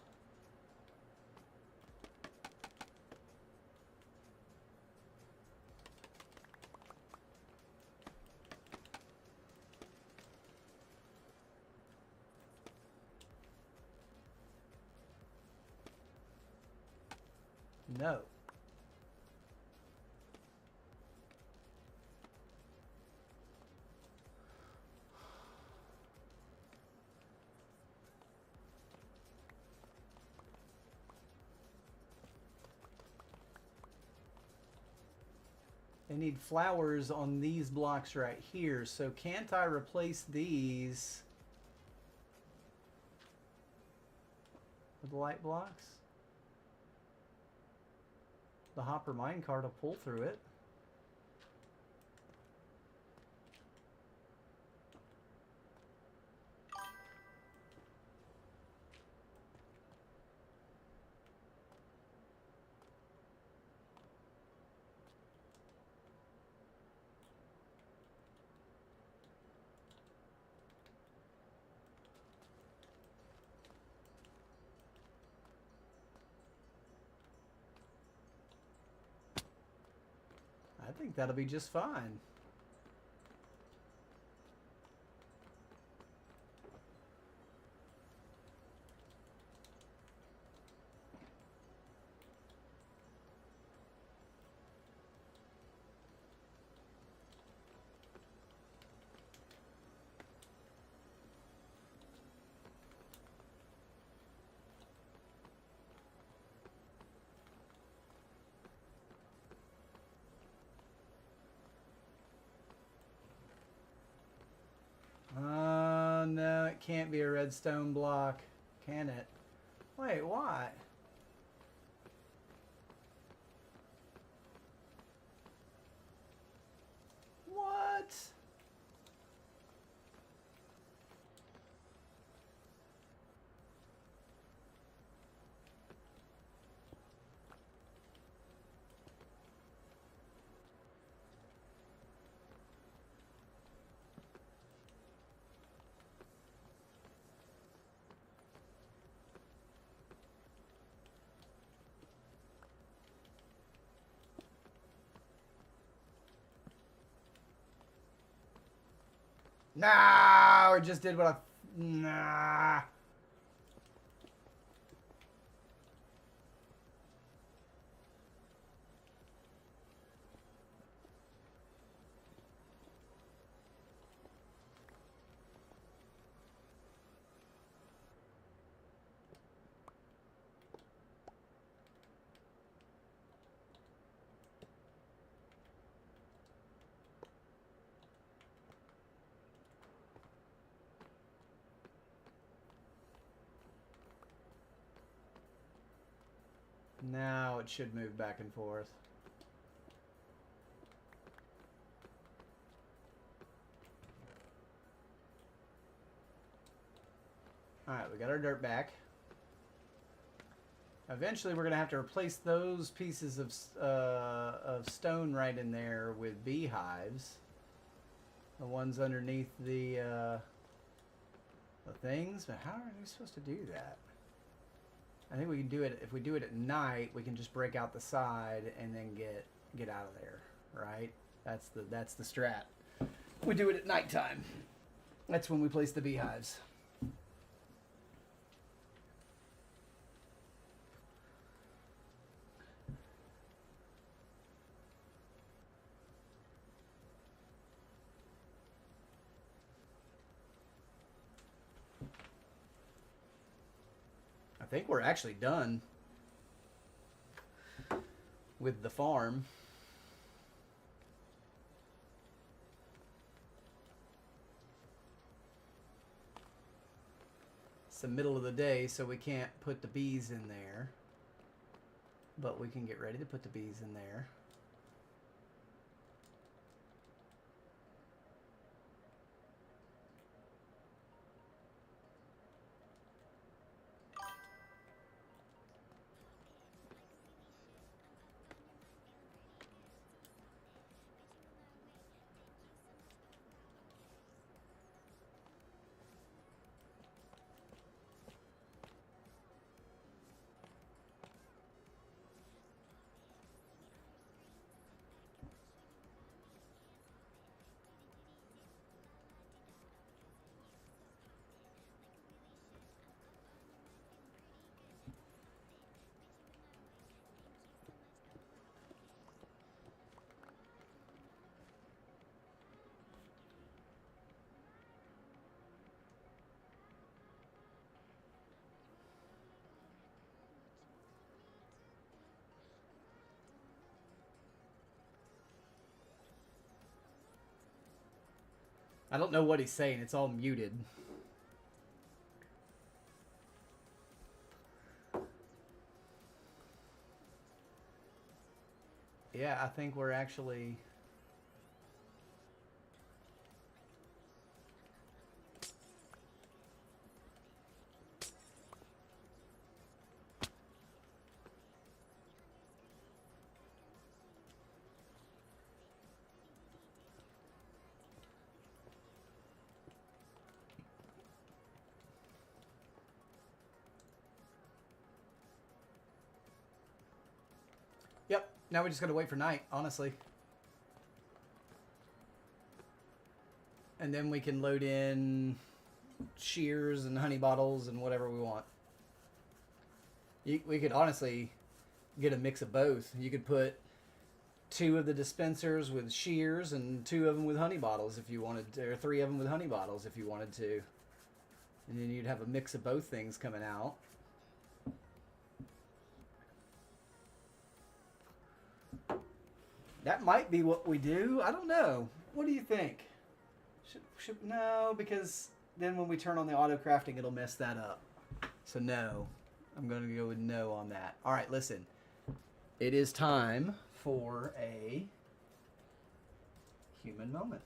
No. They need flowers on these blocks right here. So can't I replace these with light blocks? The hopper minecart will pull through it. I think that'll be just fine. No, it can't be a redstone block, can it? Wait, why? What? No, it just did what I... Nah. Now it should move back and forth. Alright, we got our dirt back. Eventually we're going to have to replace those pieces of stone right in there with beehives. The ones underneath the things. But how are we supposed to do that? I think we can do it, if we do it at night, we can just break out the side and then get out of there, right? That's the strat. We do it at nighttime. That's when we place the beehives. I think we're actually done with the farm. It's the middle of the day, so we can't put the bees in there. But we can get ready to put the bees in there. I don't know what he's saying. It's all muted. Yeah, I think we're actually... Yep, now we just gotta wait for night, honestly. And then we can load in shears and honey bottles and whatever we want. We could honestly get a mix of both. You could put 2 of the dispensers with shears and 2 of them with honey bottles if you wanted to, or 3 of them with honey bottles if you wanted to. And then you'd have a mix of both things coming out. That might be what we do. I don't know. What do you think? No, because then when we turn on the auto crafting, it'll mess that up. So no. I'm going to go with no on that. All right, listen. It is time for a human moment.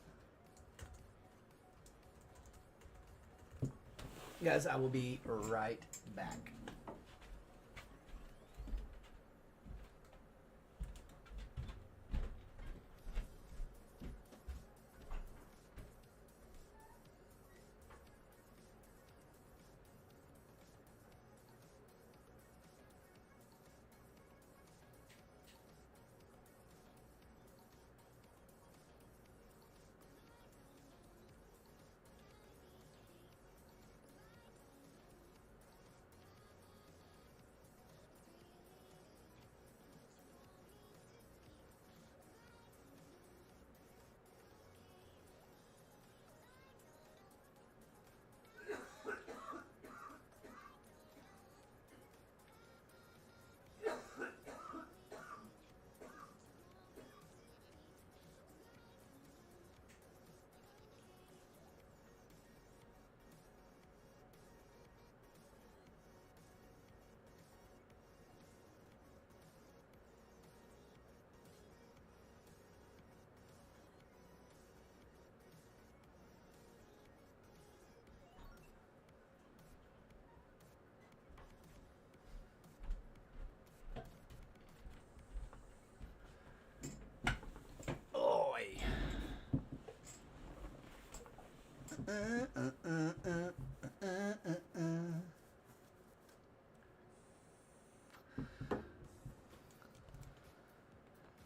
Guys, I will be right back.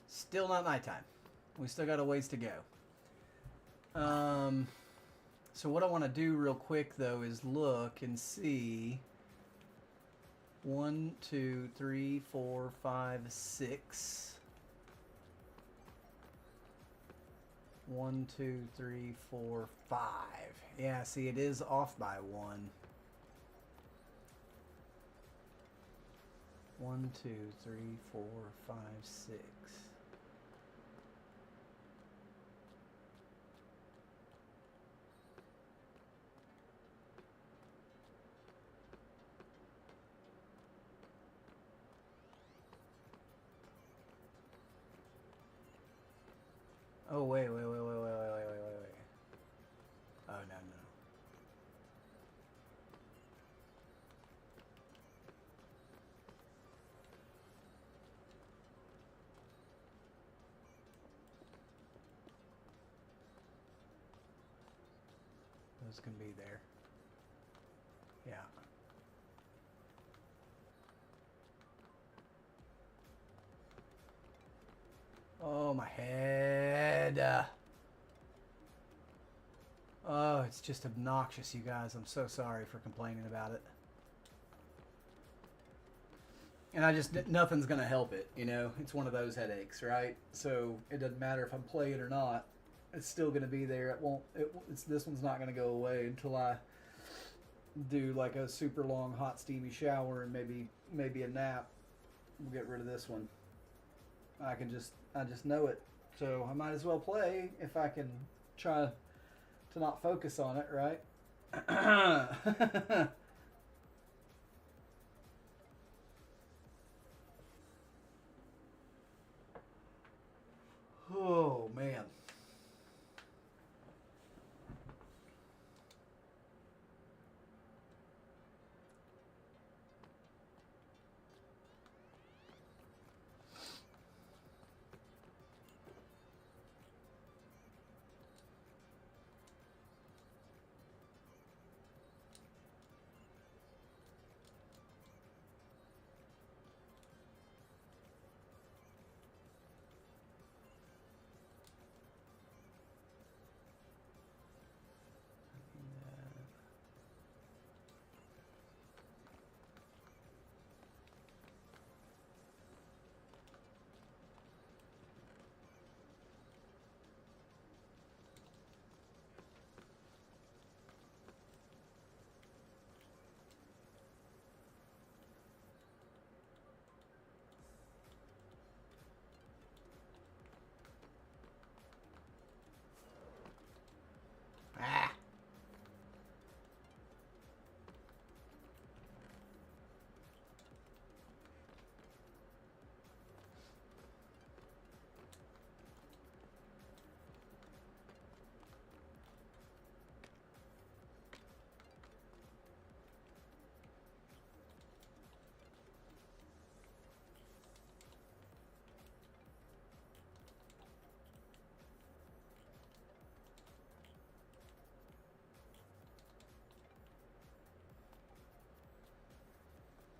Still not nighttime. We still got a ways to go. So what I want to do real quick though is look and see 1, 2, 3, 4, 5, 6. 1, 2, 3, 4, 5. Yeah, see, it is off by 1. 1, 2, 3, 4, 5, 6. Oh, wait. Oh, no. Those can be there. Yeah. Oh, my head. Oh, it's just obnoxious, you guys. I'm so sorry for complaining about it. And nothing's going to help it, you know? It's one of those headaches, right? So it doesn't matter if I'm playing or not. It's still going to be there. This one's not going to go away until I do like a super long hot steamy shower and maybe a nap. We'll get rid of this one. I just know it. So I might as well play if I can try to not focus on it, right? Oh, man. Ah.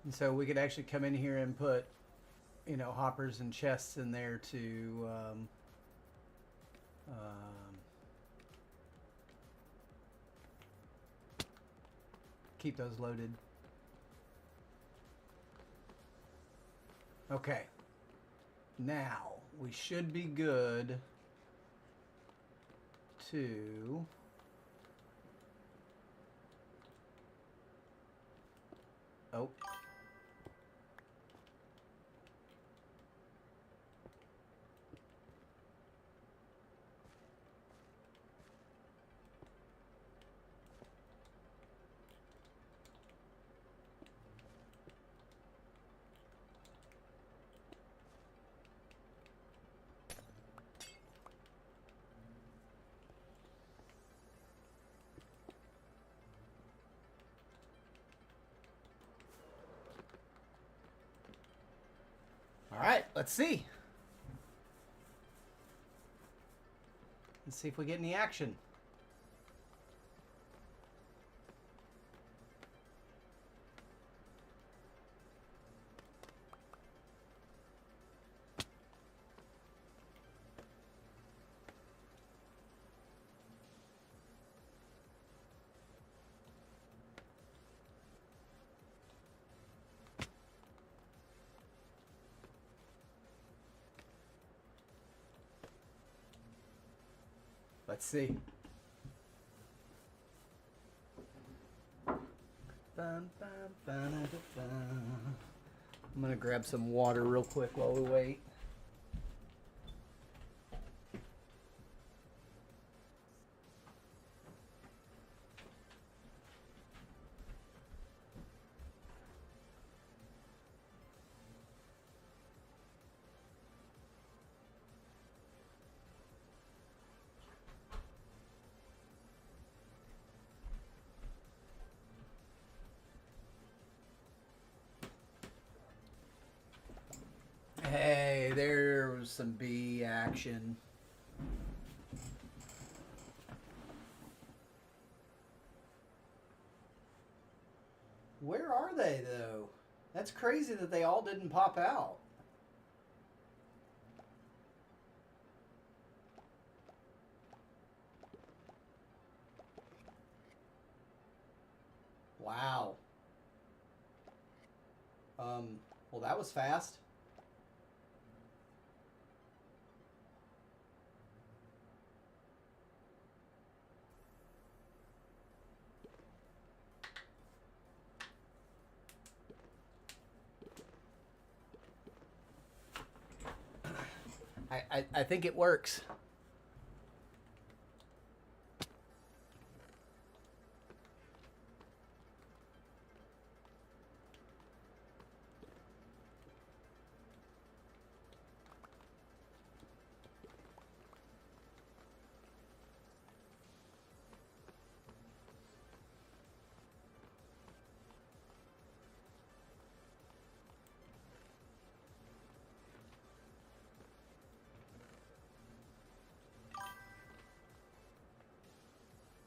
And so we could actually come in here and put, you know, hoppers and chests in there to keep those loaded. Okay. Now we should be good to oh. All right, let's see. Let's see if we get any action. Let's see. I'm gonna grab some water real quick while we wait. Hey, there was some bee action. Where are they, though? That's crazy that they all didn't pop out. Wow. Well, that was fast. I think it works.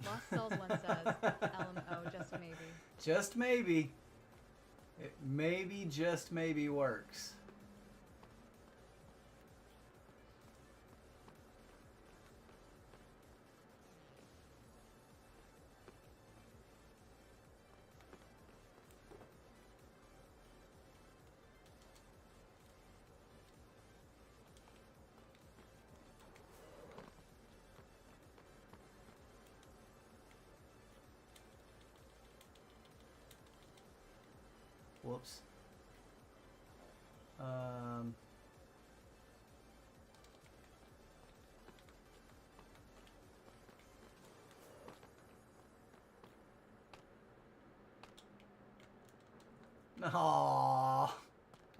Lost Cells one says, LMO, just maybe. Just maybe. It maybe, just maybe works. Whoops. Aww.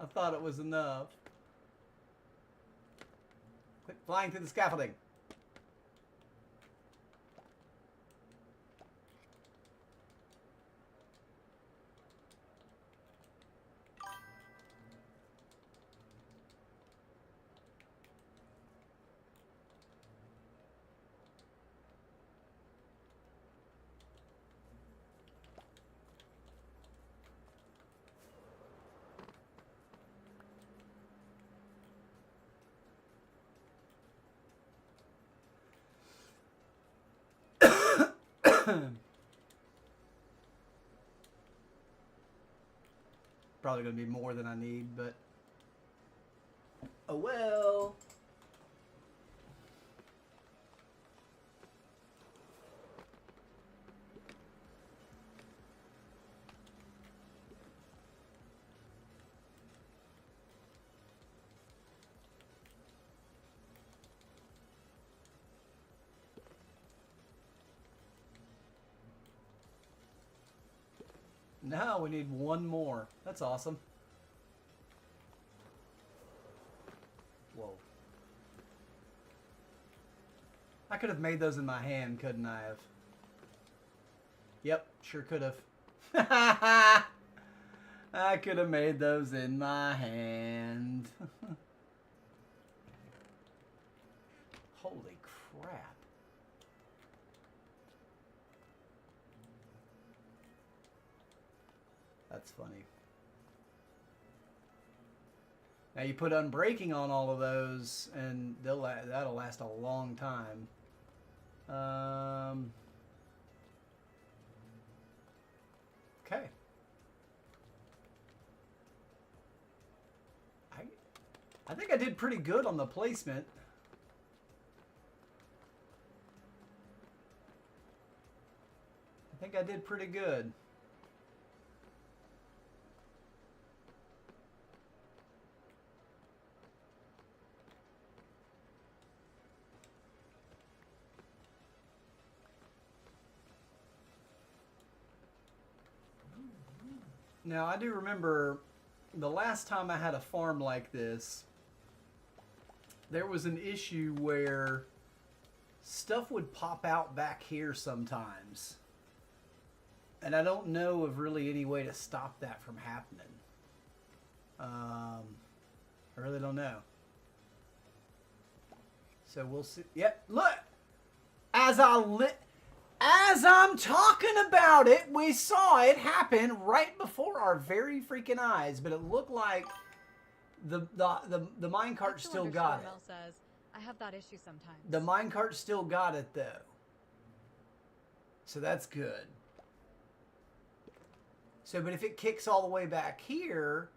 I thought it was enough. Quit flying through the scaffolding. Probably going to be more than I need, but oh well. Now we need one more. That's awesome. Whoa. I could have made those in my hand, couldn't I have? Yep, sure could have. I could have made those in my hand. Holy crap. That's funny. Now you put unbreaking on all of those, and that'll last a long time. Okay. I think I did pretty good on the placement. I think I did pretty good. Now, I do remember the last time I had a farm like this, there was an issue where stuff would pop out back here sometimes. And I don't know of really any way to stop that from happening. I really don't know. So we'll see. Yep, look! As I'm talking about it, we saw it happen right before our very freaking eyes. But it looked like the minecart still got it. Says, I have that issue sometimes. The minecart still got it though. So that's good. So, but if it kicks all the way back here,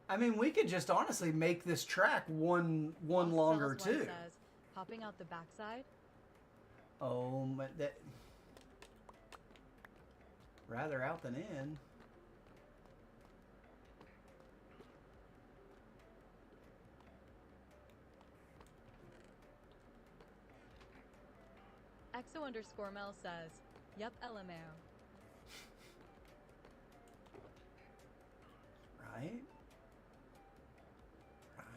I mean, we could just honestly make this track one longer too. Says, popping out the backside. Oh, that rather out than in. Exo_Mel says, yep, LMAO. Right? Right?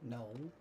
No.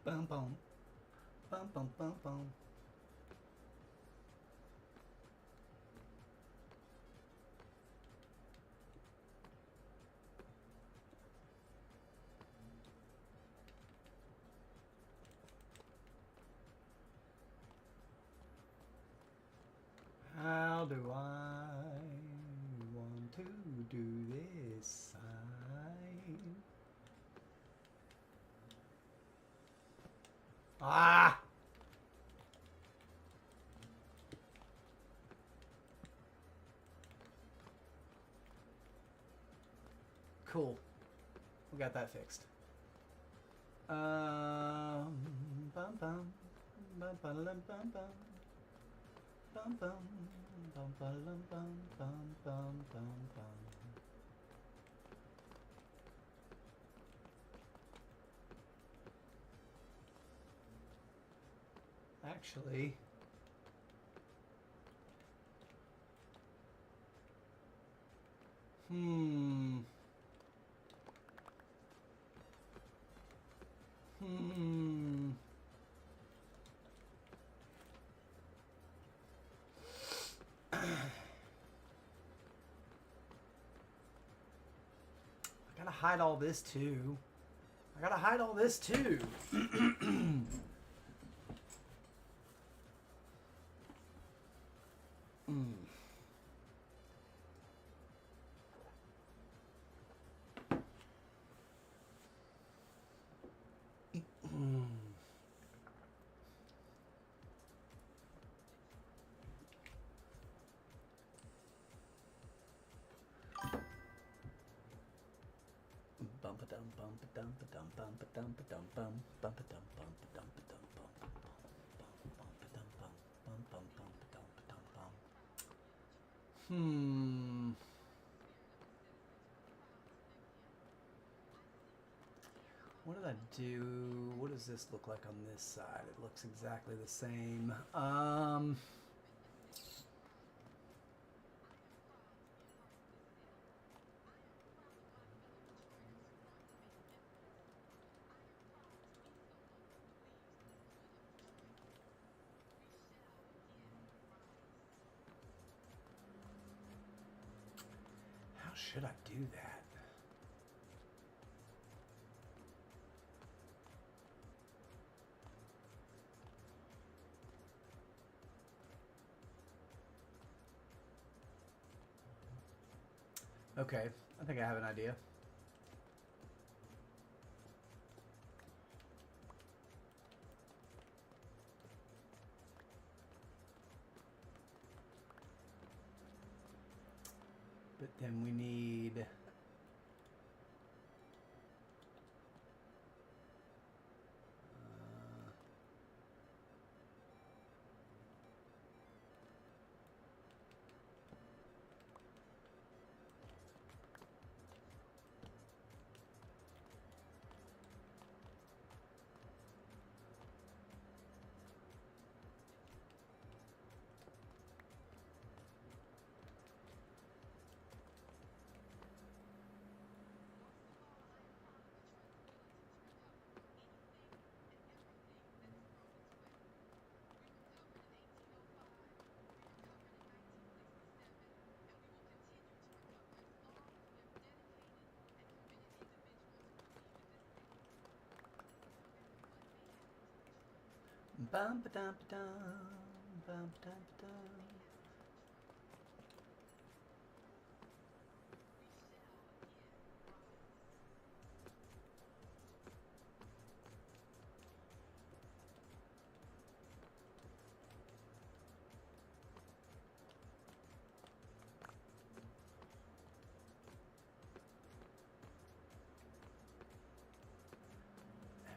Bum bum. Bum bum bum bum. How do I want to do this? Ah! Cool. We got that fixed. Bum bum bum bum bum bum bum bum bum bum bum bum bum bum bum. Actually, Hmm. I gotta hide all this too. I gotta hide all this too. Hmm. What did I do? What does this look like on this side? It looks exactly the same. How should I do that? Okay, I think I have an idea. But then we need... Bum ba dum ba dum. Bum ba dum ba dum.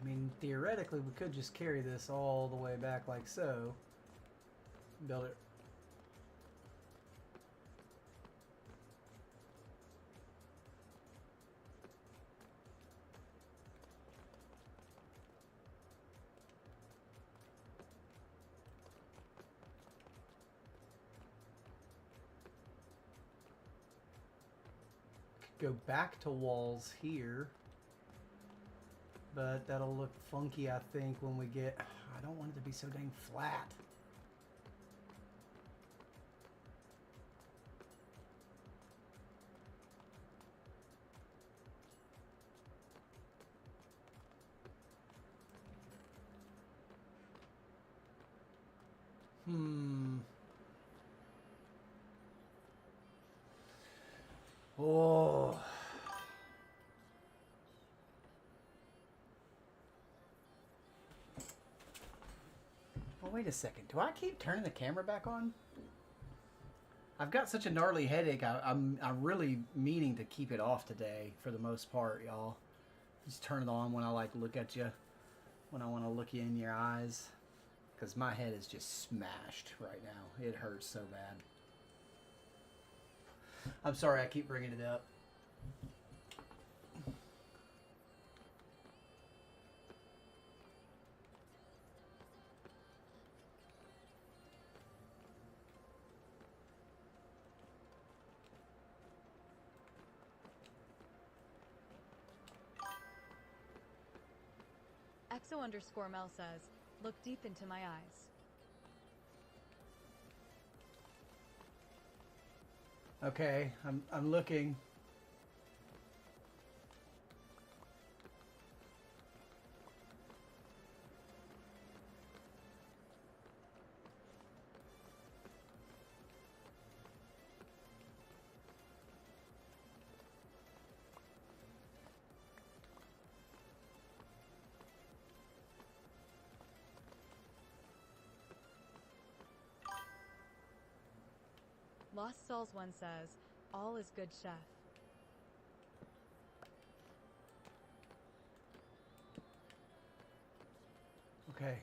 I mean, theoretically, we could just carry this all the way back like so. Build it. Go back to walls here. But that'll look funky, I think, when we get... I don't want it to be so dang flat. Oh. Oh, wait a second. Do I keep turning the camera back on? I've got such a gnarly headache. I'm really meaning to keep it off today for the most part, y'all. Just turn it on when I like look at you, when I want to look you in your eyes, because my head is just smashed right now. It hurts so bad. I'm sorry I keep bringing it up. Exo_Mel says, look deep into my eyes. Okay, I'm looking. Lost Souls 1 says, all is good, chef. Okay.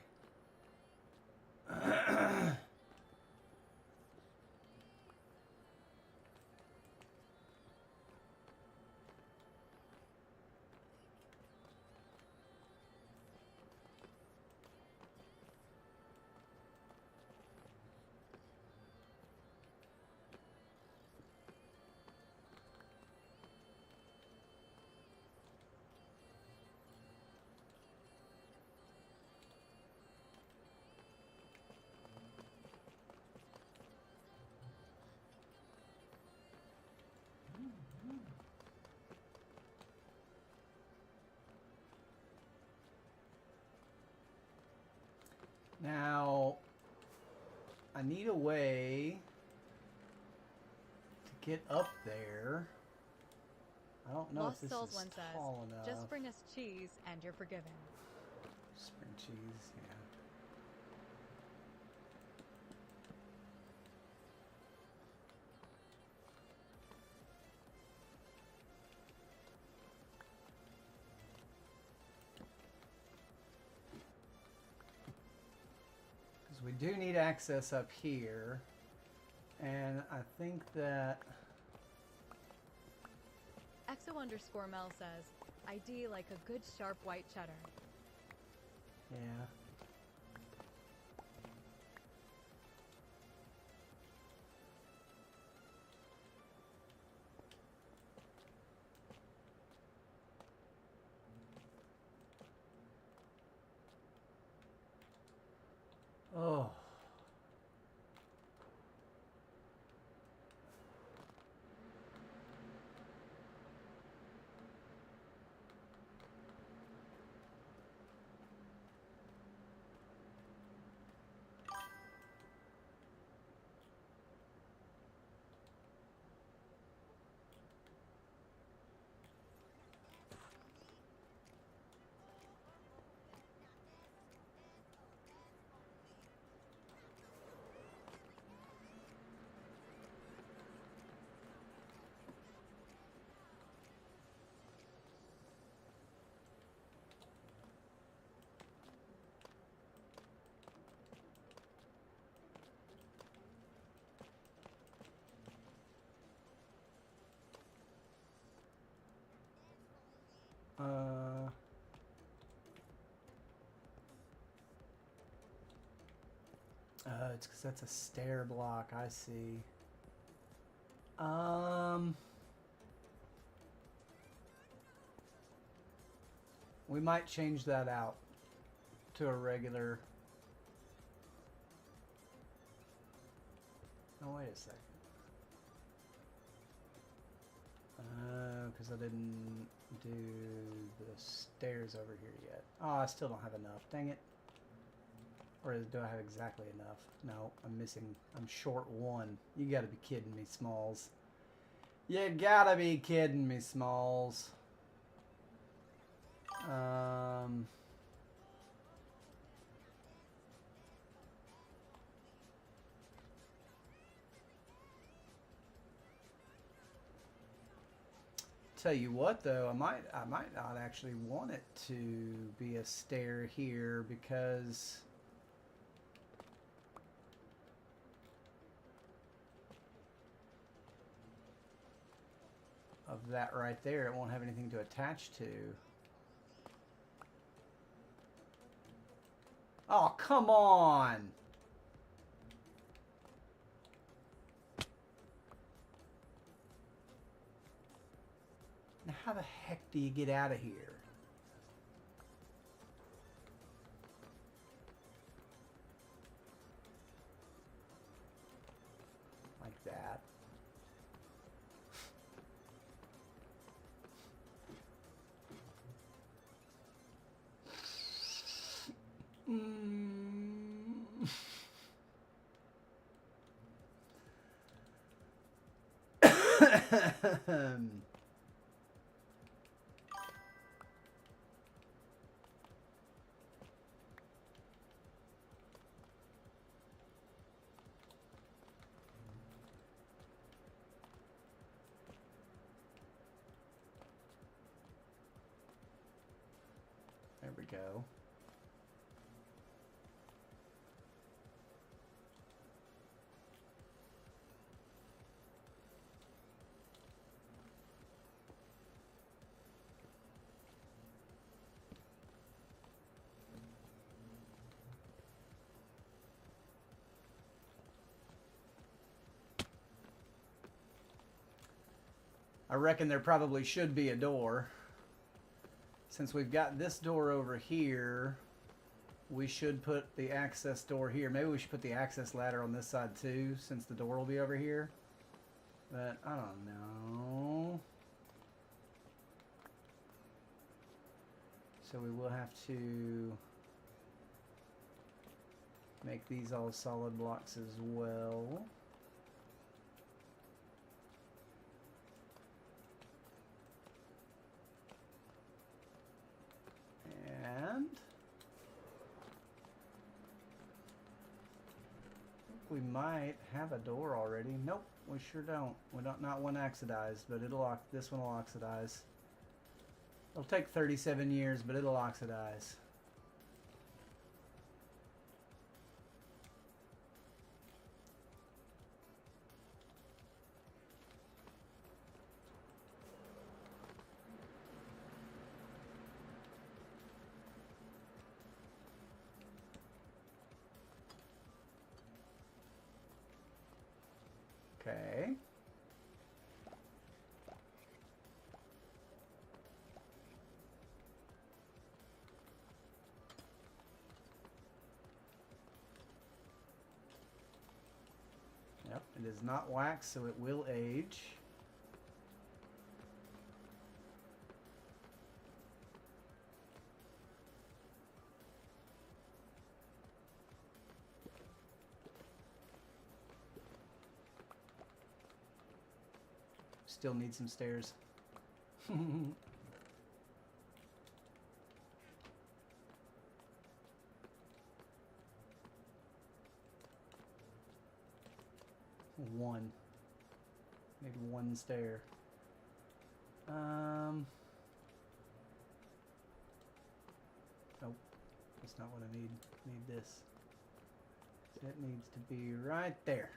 Now, I need a way to get up there. I don't know Lost if this Souls is 1 says, tall enough. just bring us cheese and you're forgiven. Spring cheese, yeah. Because we do need access up here. And I think that... Exo_Mel says, ID like a good sharp white cheddar. Yeah. Oh. It's because that's a stair block. I see. We might change that out to a regular. Oh, wait a second. Because I didn't do the stairs over here yet. Oh, I still don't have enough. Dang it. Or do I have exactly enough? No, I'm missing. I'm short one. You gotta be kidding me, Smalls. You gotta be kidding me, Smalls. Tell you what, though, I might not actually want it to be a stair here because of that right there. It won't have anything to attach to. Oh, come on! Now, how the heck do you get out of here? Like that. There we go. I reckon there probably should be a door. Since we've got this door over here, we should put the access door here. Maybe we should put the access ladder on this side too, since the door will be over here. But I don't know. So we will have to make these all solid blocks as well. And we might have a door already. Nope, we sure don't. We don't, not one oxidized, but it'll, this one will oxidize. It'll take 37 years, but it'll oxidize. Okay. Yep, it is not wax, so it will age. Still need some stairs. One. Need one stair. Nope. That's not what I need. I need this. It needs to be right there.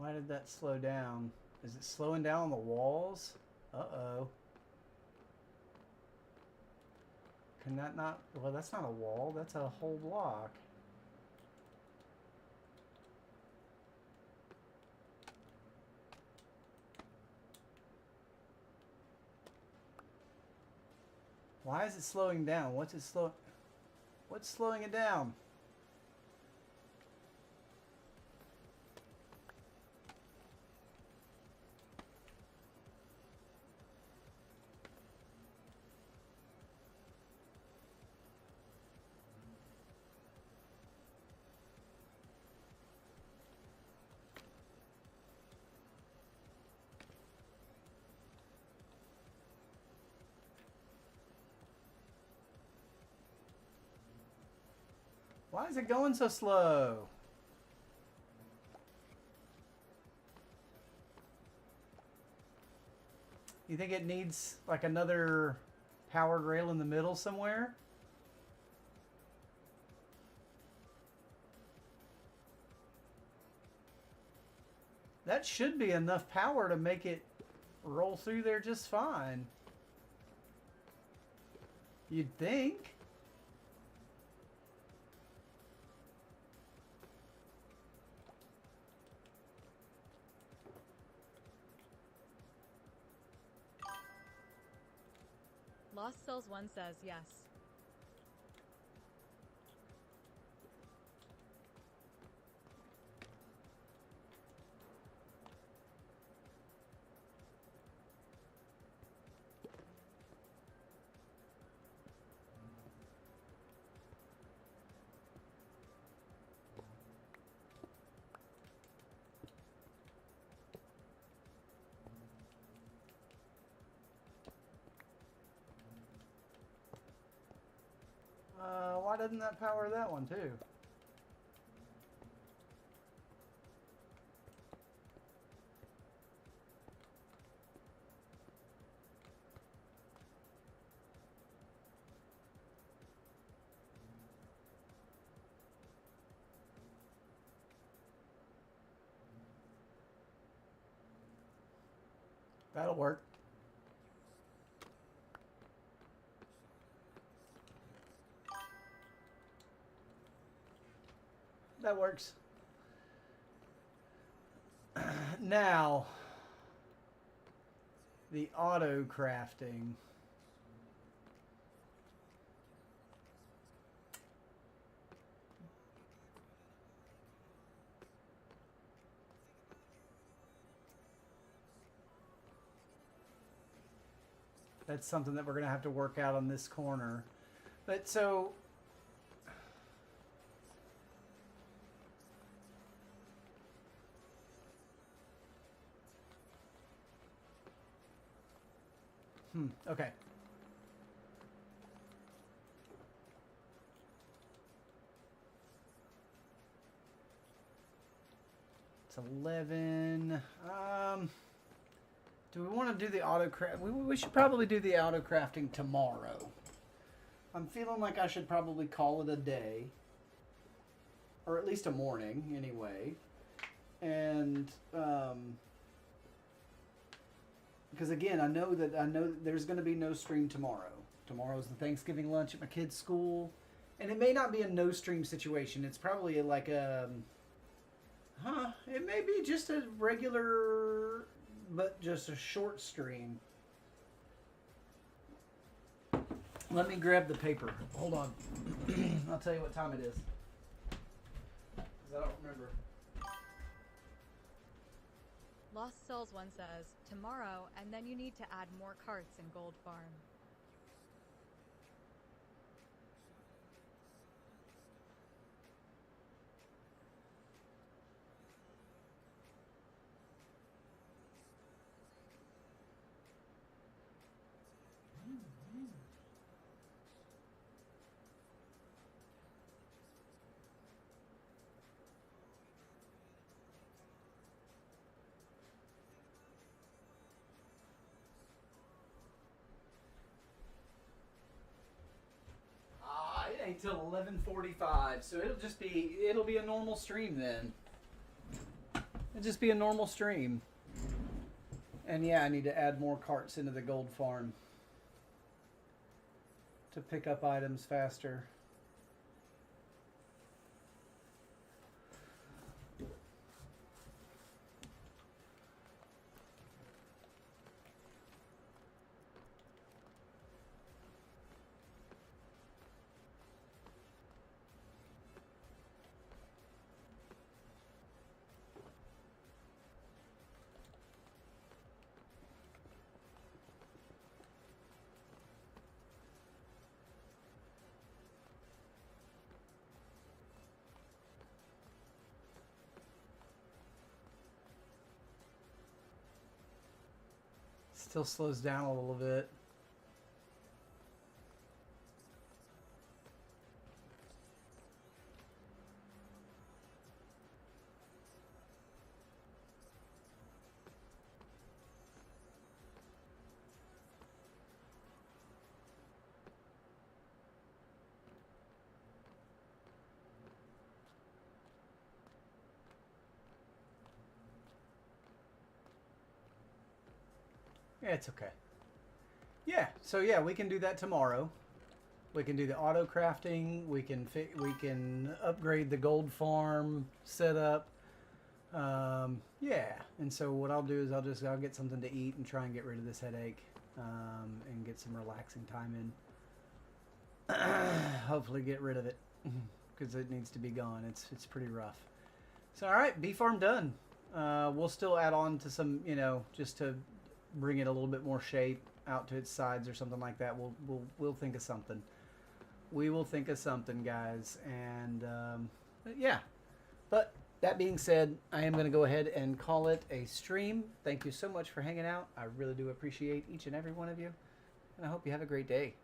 Why did that slow down? Is it slowing down on the walls? Uh-oh. Can that not... Well, that's not a wall. That's a whole block. Why is it slowing down? What's slowing it down? Why is it going so slow? You think it needs like another powered rail in the middle somewhere? That should be enough power to make it roll through there just fine. You'd think. Lost Cells 1 says yes. Why doesn't that power that one too? That'll work. That works. Now, the auto crafting. That's something that we're going to have to work out on this corner. But so... okay. It's 11. Do we want to do the auto craft? We should probably do the auto crafting tomorrow. I'm feeling like I should probably call it a day. Or at least a morning, anyway. And, because again, I know that there's going to be no stream tomorrow. Tomorrow's the Thanksgiving lunch at my kid's school. And it may not be a no stream situation. It's probably like a... it may be just a regular... but just a short stream. Let me grab the paper. Hold on. I'll tell you what time it is. Because I don't remember. Lost Cells 1 says, tomorrow, and then you need to add more carts in Gold Farm. It ain't till 11:45, so it'll be a normal stream then. It'll just be a normal stream. And yeah, I need to add more carts into the gold farm to pick up items faster. Still slows down a little bit. Yeah, it's okay. Yeah, so yeah, we can do that tomorrow. We can do the auto crafting. We can upgrade the gold farm setup. Yeah, and so what I'll do is I'll get something to eat and try and get rid of this headache, and get some relaxing time in. Hopefully, get rid of it because it needs to be gone. It's pretty rough. So all right, bee farm done. We'll still add on to some, just to bring it a little bit more shape out to its sides or something like that. We'll think of something. We will think of something, guys. And yeah, but that being said, I am going to go ahead and call it a stream. Thank you so much for hanging out. I really do appreciate each and every one of you, and I hope you have a great day.